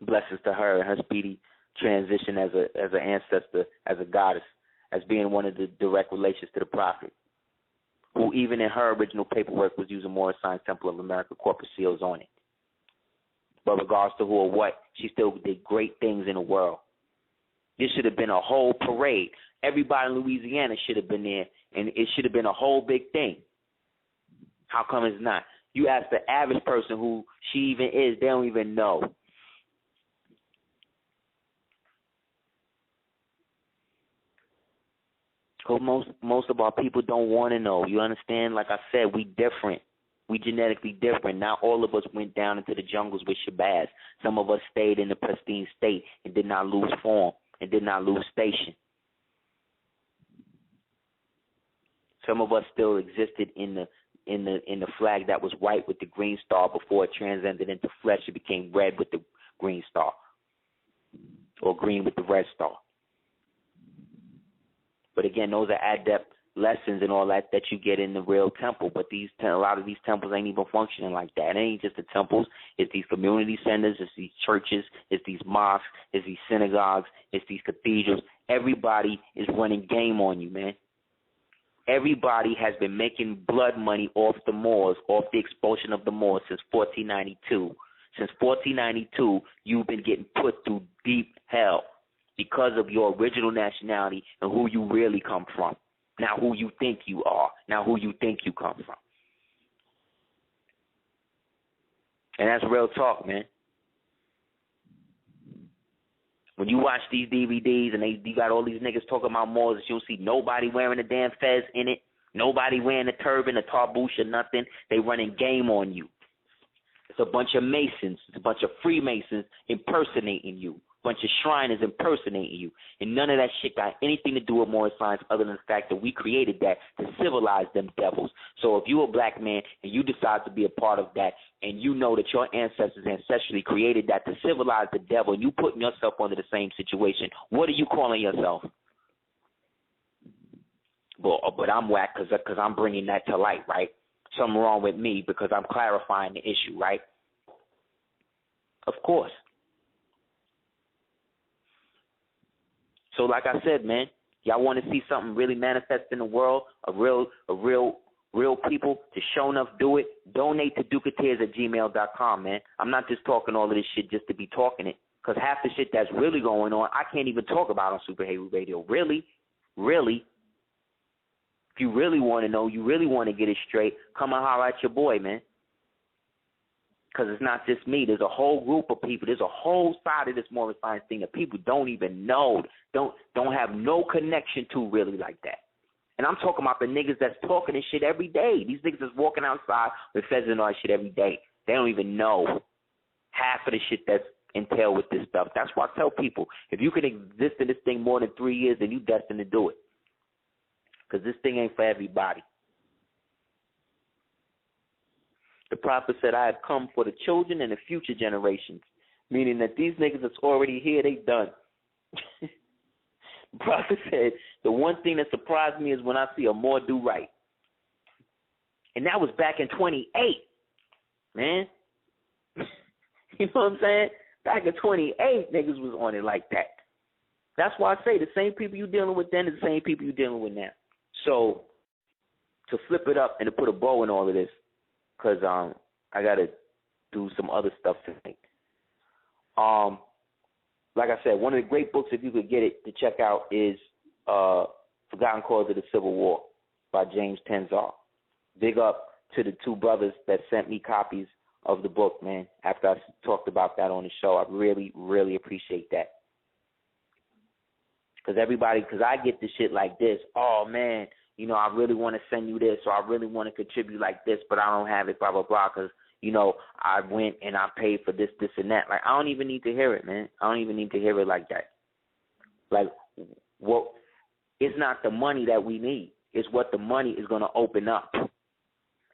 Blessings to her and her speedy transition as an ancestor, as a goddess, as being one of the direct relations to the prophet, who even in her original paperwork was using Moorish Science Temple of America corporate seals on it. But regards to who or what, she still did great things in the world. This should have been a whole parade. Everybody in Louisiana should have been there and it should have been a whole big thing. How come it's not? You ask the average person who she even is, they don't even know. Because most of our people don't want to know. You understand? Like I said, we different. We genetically different. Not all of us went down into the jungles with Shabazz. Some of us stayed in the pristine state and did not lose form and did not lose station. Some of us still existed in the flag that was white with the green star before it transcended into flesh. It became red with the green star, or green with the red star. But again, those are adept lessons and all that you get in the real temple. But a lot of these temples ain't even functioning like that. It ain't just the temples. It's these community centers. It's these churches. It's these mosques. It's these synagogues. It's these cathedrals. Everybody is running game on you, man. Everybody has been making blood money off the Moors, off the expulsion of the Moors since 1492. Since 1492, you've been getting put through deep hell because of your original nationality and who you really come from. Not who you think you are, not who you think you come from. And that's real talk, man. When you watch these DVDs and you got all these niggas talking about Moors, you'll see nobody wearing a damn fez in it, nobody wearing a turban, a tarbouch, or nothing. They running game on you. It's a bunch of Masons. It's a bunch of Freemasons impersonating you. A bunch of Shriners impersonating you. And none of that shit got anything to do with moral science other than the fact that we created that to civilize them devils. So if you're a black man and you decide to be a part of that and you know that your ancestors ancestrally created that to civilize the devil and you putting yourself under the same situation, what are you calling yourself? But I'm whack because I'm bringing that to light, right? Something wrong with me because I'm clarifying the issue, right? Of course. So like I said, man, y'all want to see something really manifest in the world, a real people, to show enough do it, donate to duketears@gmail.com, man. I'm not just talking all of this shit just to be talking it, because half the shit that's really going on, I can't even talk about on Super Heru Radio. Really? If you really want to know, you really want to get it straight, come and holler at your boy, man. Because it's not just me. There's a whole group of people. There's a whole side of this moral science thing that people don't even know, don't have no connection to really like that. And I'm talking about the niggas that's talking this shit every day. These niggas that's walking outside with feds and all that shit every day. They don't even know half of the shit that's entailed with this stuff. That's why I tell people, if you can exist in this thing more than 3 years, then you destined to do it. Because this thing ain't for everybody. The prophet said, I have come for the children and the future generations, meaning that these niggas that's already here, they done. The prophet said, the one thing that surprised me is when I see a Moor do right. And that was back in 28, man. You know what I'm saying? Back in 28, niggas was on it like that. That's why I say the same people you dealing with then is the same people you dealing with now. So to flip it up and to put a bow in all of this, because I got to do some other stuff tonight. Like I said, one of the great books, if you could get it, to check out is Forgotten Cause of the Civil War by James Tenzar. Big up to the two brothers that sent me copies of the book, man, after I talked about that on the show. I really, really appreciate that. Because I get the shit like this, oh, man, you know, I really want to send you this, or I really want to contribute like this, but I don't have it, blah, blah, blah, because, you know, I went and I paid for this, this, and that. Like, I don't even need to hear it, man. I don't even need to hear it like that. Like, well, it's not the money that we need. It's what the money is going to open up.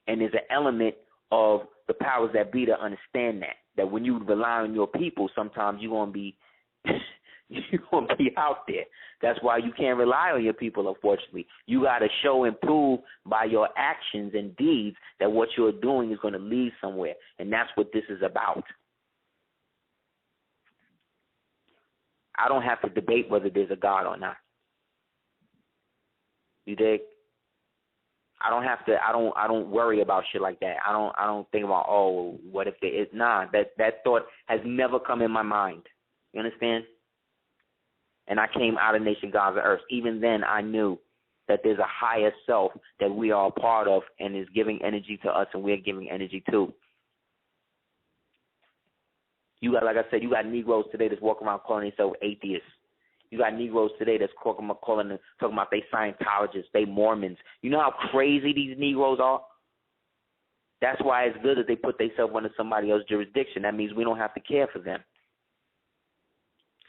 And there's an element of the powers that be to understand that when you rely on your people, sometimes you're going to be you're going to be out there. That's why you can't rely on your people, unfortunately. You got to show and prove by your actions and deeds that what you're doing is going to lead somewhere. And that's what this is about. I don't have to debate whether there's a God or not. You dig? I don't worry about shit like that. I don't think about, oh, what if there is? Nah, that thought has never come in my mind. You understand? And I came out of nation gods of earth. Even then, I knew that there's a higher self that we are a part of and is giving energy to us and we're giving energy to. You got, like I said, you got Negroes today that's walking around calling themselves atheists. You got Negroes today that's talking about they Scientologists, they Mormons. You know how crazy these Negroes are? That's why it's good that they put themselves under somebody else's jurisdiction. That means we don't have to care for them.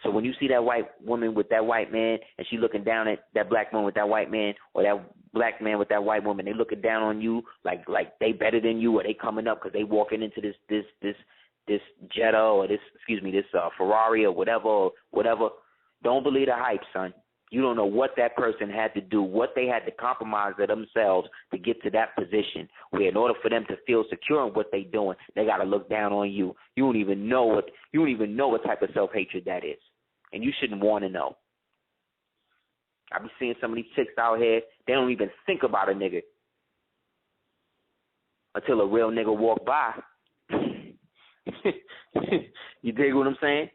So when you see that white woman with that white man and she looking down at that black woman with that white man, or that black man with that white woman, they looking down on you like they better than you, or they coming up because they walking into this Jetta or this Ferrari or whatever. Don't believe the hype, son. You don't know what that person had to do, what they had to compromise of themselves to get to that position where in order for them to feel secure in what they're doing, they got to look down on you. You don't even know what type of self-hatred that is. And you shouldn't want to know. I be seeing some of these chicks out here, they don't even think about a nigga until a real nigga walk by. You dig what I'm saying?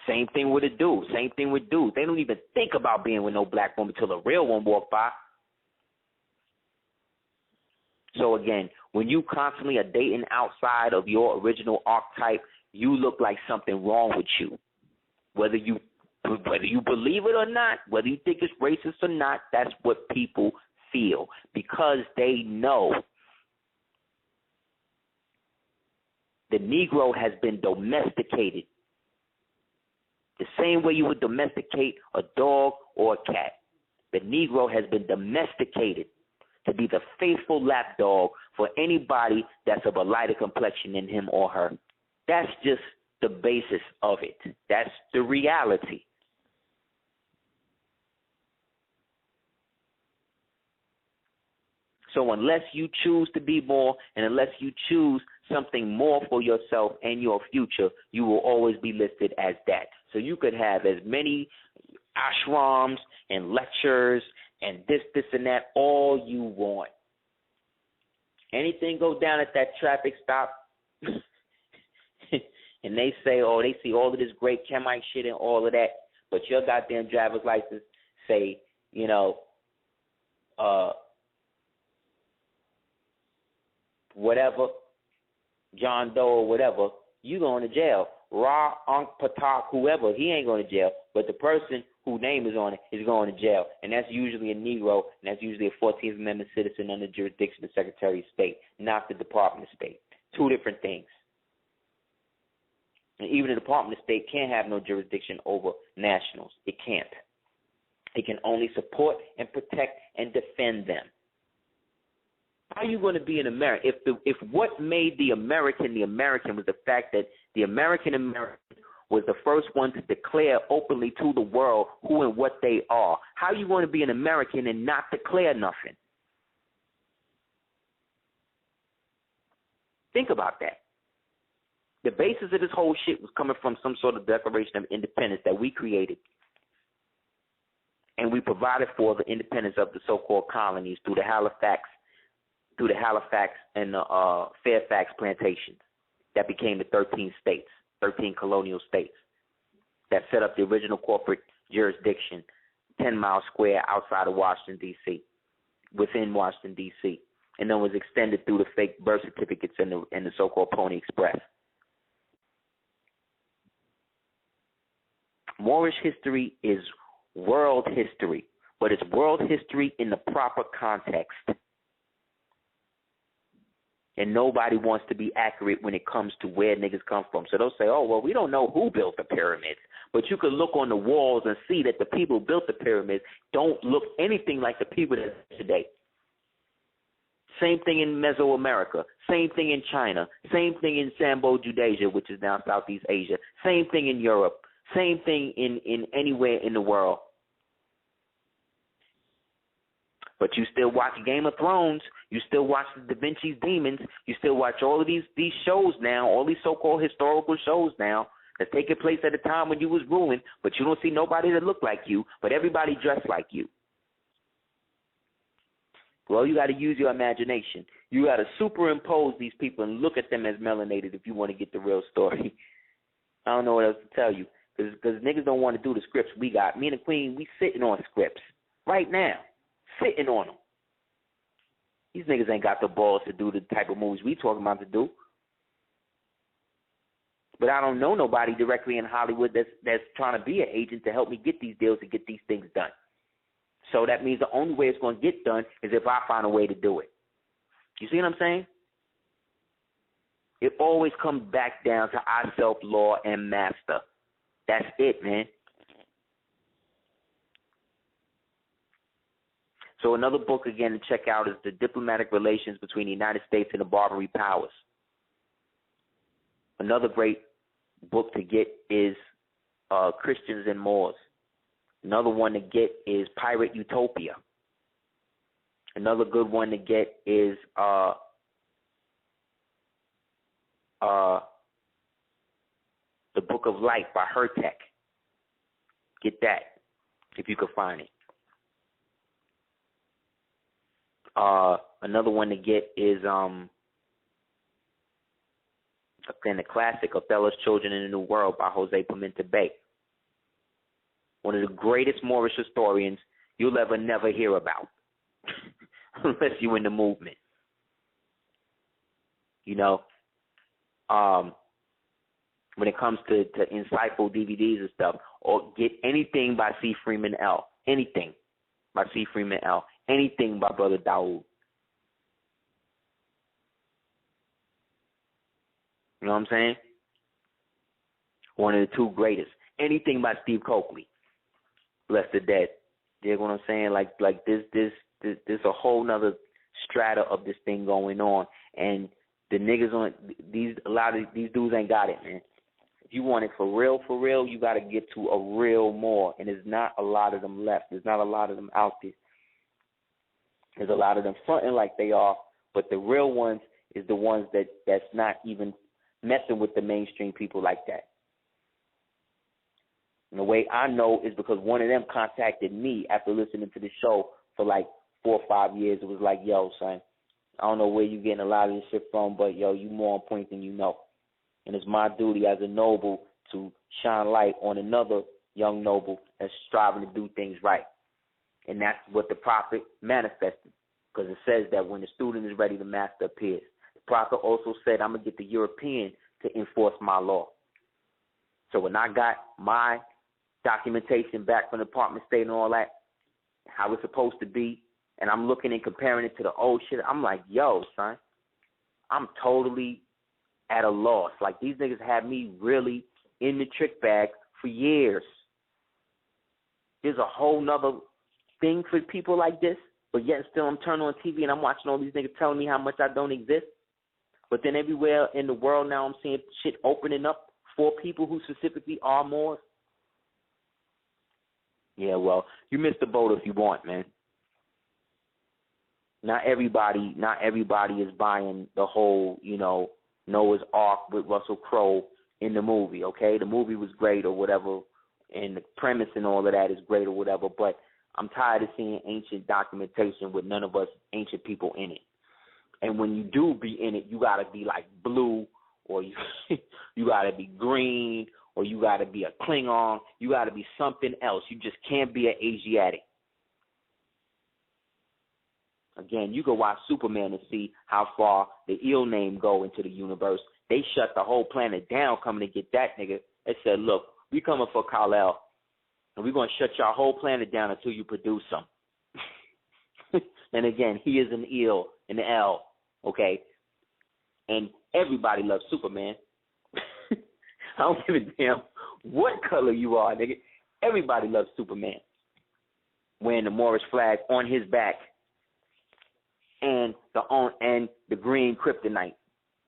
Same thing with a dude. Same thing with dudes. They don't even think about being with no black woman until a real one walk by. So again, when you constantly are dating outside of your original archetype, you look like something wrong with you. Whether you believe it or not, whether you think it's racist or not, that's what people feel because they know the Negro has been domesticated. The same way you would domesticate a dog or a cat. The Negro has been domesticated to be the faithful lapdog for anybody that's of a lighter complexion than him or her. That's just the basis of it. That's the reality. So unless you choose to be more and unless you choose something more for yourself and your future, you will always be listed as that. So you could have as many ashrams and lectures and this and that, all you want. Anything go down at that traffic stop and they say, oh, they see all of this great Kemite shit and all of that, but your goddamn driver's license say, whatever, John Doe or whatever, you going to jail. Ra, Ankh, Patak, whoever, he ain't going to jail, but the person whose name is on it is going to jail, and that's usually a Negro, and that's usually a 14th Amendment citizen under jurisdiction of the Secretary of State, not the Department of State. Two different things. And even the Department of State can't have no jurisdiction over nationals. It can't. It can only support and protect and defend them. How are you going to be an American? If what made the American was the fact that the American was the first one to declare openly to the world who and what they are, how are you going to be an American and not declare nothing? Think about that. The basis of this whole shit was coming from some sort of Declaration of Independence that we created. And we provided for the independence of the so-called colonies through the Halifax and the Fairfax plantations that became the 13 states, 13 colonial states that set up the original corporate jurisdiction, 10 miles square outside of Washington, D.C., within Washington, D.C., and then was extended through the fake birth certificates and the so-called Pony Express. Moorish history is world history, but it's world history in the proper context. And nobody wants to be accurate when it comes to where niggas come from. So they'll say, oh, well, we don't know who built the pyramids. But you can look on the walls and see that the people who built the pyramids don't look anything like the people that are today. Same thing in Mesoamerica. Same thing in China. Same thing in Sambo-Judasia, which is now Southeast Asia. Same thing in Europe. Same thing in anywhere in the world. But you still watch Game of Thrones. You still watch the Da Vinci's Demons. You still watch all of these shows now, all these so-called historical shows now that's taking place at a time when you was ruling, but you don't see nobody that look like you, but everybody dressed like you. Well, you got to use your imagination. You got to superimpose these people and look at them as melanated if you want to get the real story. I don't know what else to tell you because niggas don't want to do the scripts we got. Me and the Queen, we sitting on scripts. right now, sitting on them. These niggas ain't got the balls to do the type of movies we talking about to do. But I don't know nobody directly in Hollywood that's trying to be an agent to help me get these deals to get these things done. So that means the only way it's going to get done is if I find a way to do it. You see what I'm saying? It always comes back down to I, self, law, and master. That's it, man. So another book, again, to check out is The Diplomatic Relations Between the United States and the Barbary Powers. Another great book to get is Christians and Moors. Another one to get is Pirate Utopia. Another good one to get is The Book of Life by Hertek. Get that if you could find it. Another one to get is again the classic Othello's Children in the New World by Jose Pimenta Bay. One of the greatest Moorish historians you'll ever never hear about, unless you're in the movement. You know, when it comes to insightful DVDs and stuff, or get anything by C. Freeman L. Anything by C. Freeman L. Anything by Brother Daoud. You know what I'm saying? One of the two greatest. Anything by Steve Coakley. Bless the dead. You know what I'm saying? Like this a whole nother strata of this thing going on, and the niggas on a lot of these dudes ain't got it, man. If you want it for real, you got to get to a real Moor, and there's not a lot of them left. There's not a lot of them out there. There's a lot of them fronting like they are, but the real ones is the ones that's not even messing with the mainstream people like that. And the way I know is because one of them contacted me after listening to the show for like 4 or 5 years. It was like, yo, son, I don't know where you getting a lot of this shit from, but, yo, you more on point than you know. And it's my duty as a noble to shine light on another young noble that's striving to do things right. And that's what the prophet manifested, because it says that when the student is ready, the master appears. The prophet also said, I'm going to get the European to enforce my law. So when I got my documentation back from the Department of State and all that, how it's supposed to be, and I'm looking and comparing it to the old shit, I'm like, yo, son, I'm totally at a loss. Like, these niggas had me really in the trick bag for years. There's a whole nother thing for people like this, but yet still I'm turning on TV and I'm watching all these niggas telling me how much I don't exist. But then everywhere in the world now I'm seeing shit opening up for people who specifically are Moors. Yeah, well, you missed the boat if you want, man. Not everybody is buying the whole, Noah's Ark with Russell Crowe in the movie, okay? The movie was great or whatever, and the premise and all of that is great or whatever, but I'm tired of seeing ancient documentation with none of us ancient people in it. And when you do be in it, you got to be like blue, or you got to be green, or you got to be a Klingon. You got to be something else. You just can't be an Asiatic. Again, you can watch Superman and see how far the ill name go into the universe. They shut the whole planet down coming to get that nigga. They said, look, we coming for Kal-El, and we're going to shut your whole planet down until you produce some. And again, he is an ill, an L, okay? And everybody loves Superman. I don't give a damn what color you are, nigga. Everybody loves Superman. Wearing the Moorish flag on his back and the green kryptonite,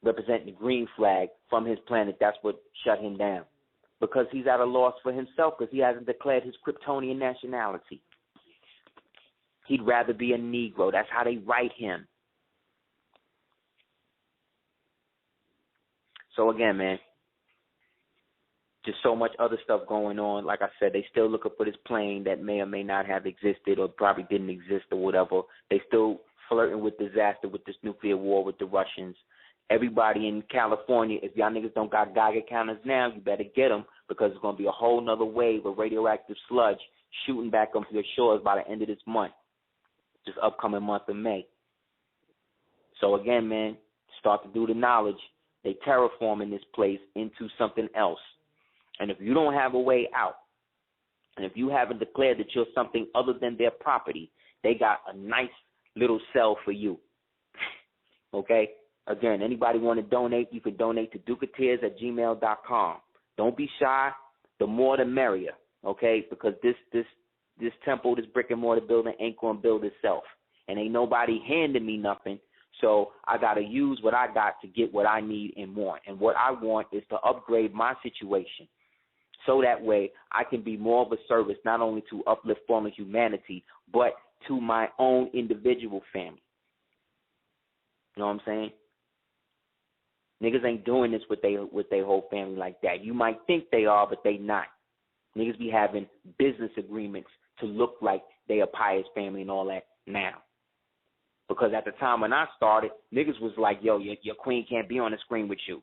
representing the green flag from his planet. That's what shut him down, because he's at a loss for himself, because he hasn't declared his Kryptonian nationality. He'd rather be a Negro. That's how they write him. So again, man, just so much other stuff going on. Like I said, they still looking for this plane that may or may not have existed or probably didn't exist or whatever. They still flirting with disaster with this nuclear war with the Russians. Everybody in California, if y'all niggas don't got Geiger counters now, you better get them, because it's going to be a whole nother wave of radioactive sludge shooting back onto the shores by the end of this month, this upcoming month of May. So again, man, start to do the knowledge. They terraforming this place into something else. And if you don't have a way out, and if you haven't declared that you're something other than their property, they got a nice little cell for you. Okay? Again, anybody want to donate, you can donate to dukeatears@gmail.com. Don't be shy. The more the merrier, okay? Because this temple, this brick and mortar building ain't going to build itself. And ain't nobody handing me nothing. So I got to use what I got to get what I need and want. And what I want is to upgrade my situation. So that way I can be more of a service not only to uplift fallen humanity, but to my own individual family. You know what I'm saying? Niggas ain't doing this with their whole family like that. You might think they are, but they not. Niggas be having business agreements to look like they a pious family and all that now. Because at the time when I started, niggas was like, yo, your queen can't be on the screen with you.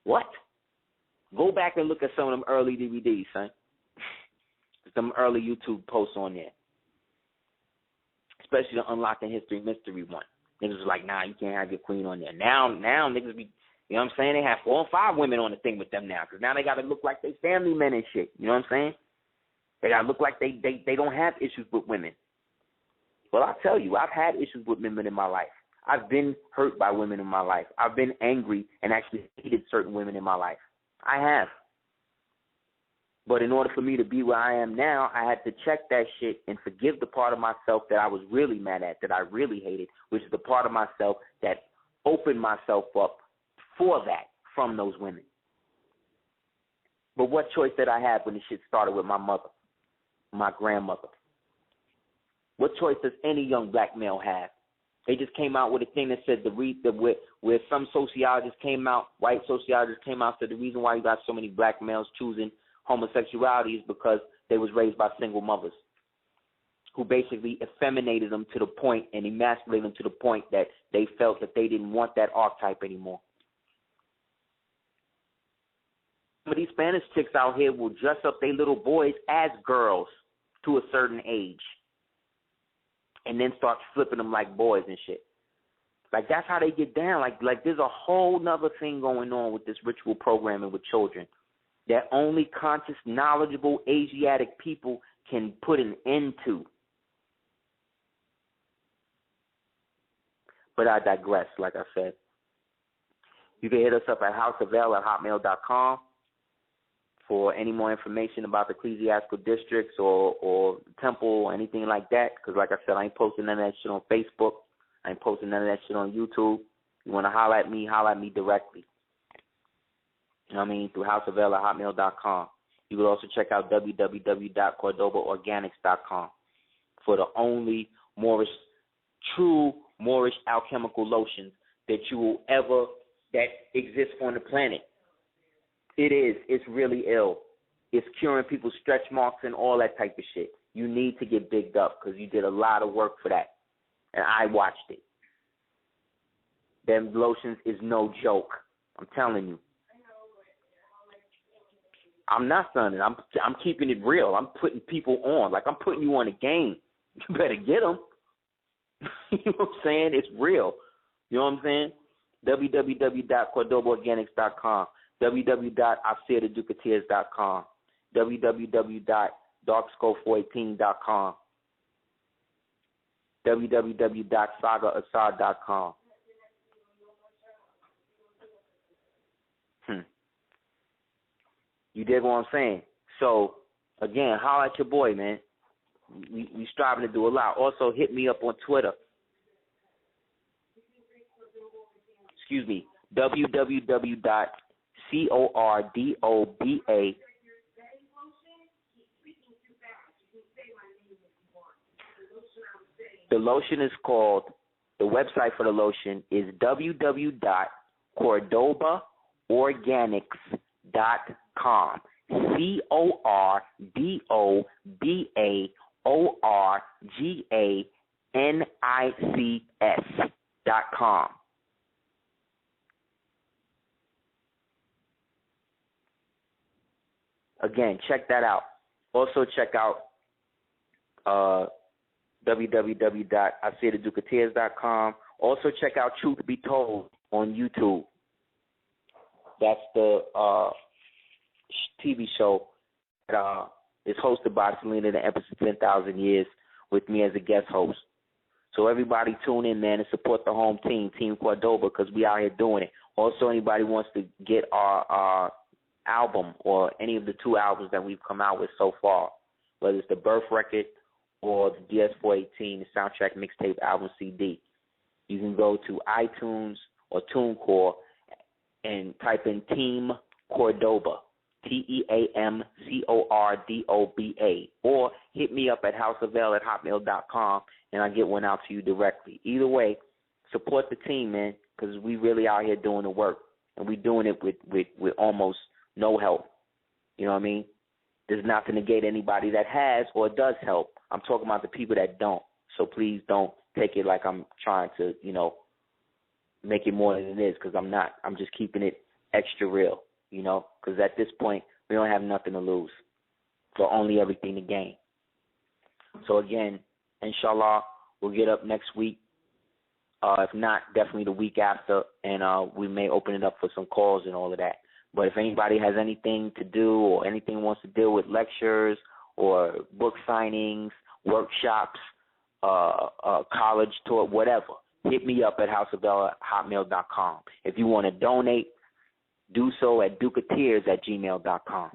What? Go back and look at some of them early DVDs, son. Some early YouTube posts on there. Especially the Unlocking History Mystery one. Niggas was like, nah, you can't have your queen on there. Now niggas be, you know what I'm saying? They have 4 or 5 women on the thing with them now. Because now they got to look like they family men and shit. You know what I'm saying? They got to look like they don't have issues with women. Well, I'll tell you, I've had issues with women in my life. I've been hurt by women in my life. I've been angry and actually hated certain women in my life. I have. But in order for me to be where I am now, I had to check that shit and forgive the part of myself that I was really mad at, that I really hated, which is the part of myself that opened myself up for that from those women. But what choice did I have when the shit started with my mother, my grandmother? What choice does any young black male have? They just came out with a thing that said where some sociologists came out, white sociologists came out, said the reason why you got so many black males choosing homosexuality is because they was raised by single mothers who basically effeminated them to the point and emasculated them to the point that they felt that they didn't want that archetype anymore. Some of these Spanish chicks out here will dress up their little boys as girls to a certain age and then start flipping them like boys and shit. Like, that's how they get down. Like there's a whole nother thing going on with this ritual programming with children that only conscious, knowledgeable Asiatic people can put an end to. But I digress, like I said. You can hit us up at houseofl@hotmail.com for any more information about the ecclesiastical districts or temple or anything like that. Because, like I said, I ain't posting none of that shit on Facebook. I ain't posting none of that shit on YouTube. You want to holler at me directly. You know what I mean? Through houseofl@hotmail.com. You can also check out www.cordobaorganics.com for the only true Moorish alchemical lotions that exist on the planet. It's really ill. It's curing people's stretch marks and all that type of shit. You need to get bigged up because you did a lot of work for that. And I watched it. Them lotions is no joke. I'm telling you. I'm not sonning. I'm keeping it real. I'm putting people on. Like, I'm putting you on a game. You better get them. You know what I'm saying? It's real. You know what I'm saying? www.cordobaorganics.com, www.aseerthedukeatears.com, www.darksco418.com, www.sagaasar.com. You dig what I'm saying? So, again, holler at your boy, man. We striving to do a lot. Also, hit me up on Twitter. Excuse me, www.cordoba. The lotion is called, the website for the lotion is www.cordobaorganics.com. CORDOBAORGANICS.com. Again, check that out. Also check out www.aseertheduketeers.com. Also check out Truth Be Told on YouTube. That's the TV show that is hosted by Selena, the Empress of 10,000 Years, with me as a guest host. So everybody tune in, man, and support the home team, Team Cordoba, because we out here doing it. Also, anybody wants to get our album or any of the 2 albums that we've come out with so far, whether it's the Birth Record or the DS418, the soundtrack mixtape album CD, you can go to iTunes or TuneCore and type in Team Cordoba, TeamCordoba, or hit me up at houseofl@hotmail.com, and I'll get one out to you directly. Either way, support the team, man, because we really out here doing the work, and we doing it with almost no help. You know what I mean? There's not to negate anybody that has or does help. I'm talking about the people that don't. So please don't take it like I'm trying to, make it more than it is, because I'm not. I'm just keeping it extra real, because at this point, we don't have nothing to lose, but only everything to gain. So again, inshallah, we'll get up next week. If not, definitely the week after, and we may open it up for some calls and all of that. But if anybody has anything to do or anything wants to deal with lectures or book signings, workshops, college tour, whatever, hit me up at houseofbell@hotmail.com. If you want to donate, do so at duketeers@gmail.com.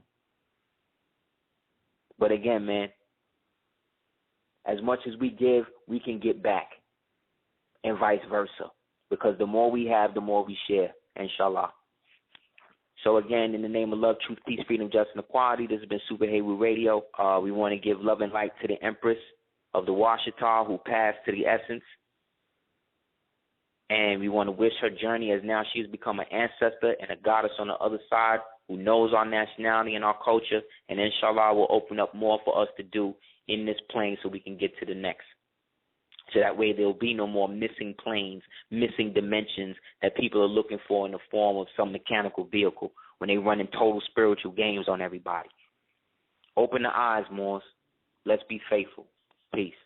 But again, man, as much as we give, we can get back, and vice versa, because the more we have, the more we share, inshallah. So again, in the name of love, truth, peace, freedom, justice, and equality, this has been Super Heru Radio. We want to give love and light to the Empress of the Washita who passed to the essence. And we want to wish her journey, as now she has become an ancestor and a goddess on the other side who knows our nationality and our culture. And inshallah will open up more for us to do in this plane so we can get to the next. So that way there will be no more missing planes, missing dimensions that people are looking for in the form of some mechanical vehicle when they run in total spiritual games on everybody. Open the eyes, Moors. Let's be faithful. Peace.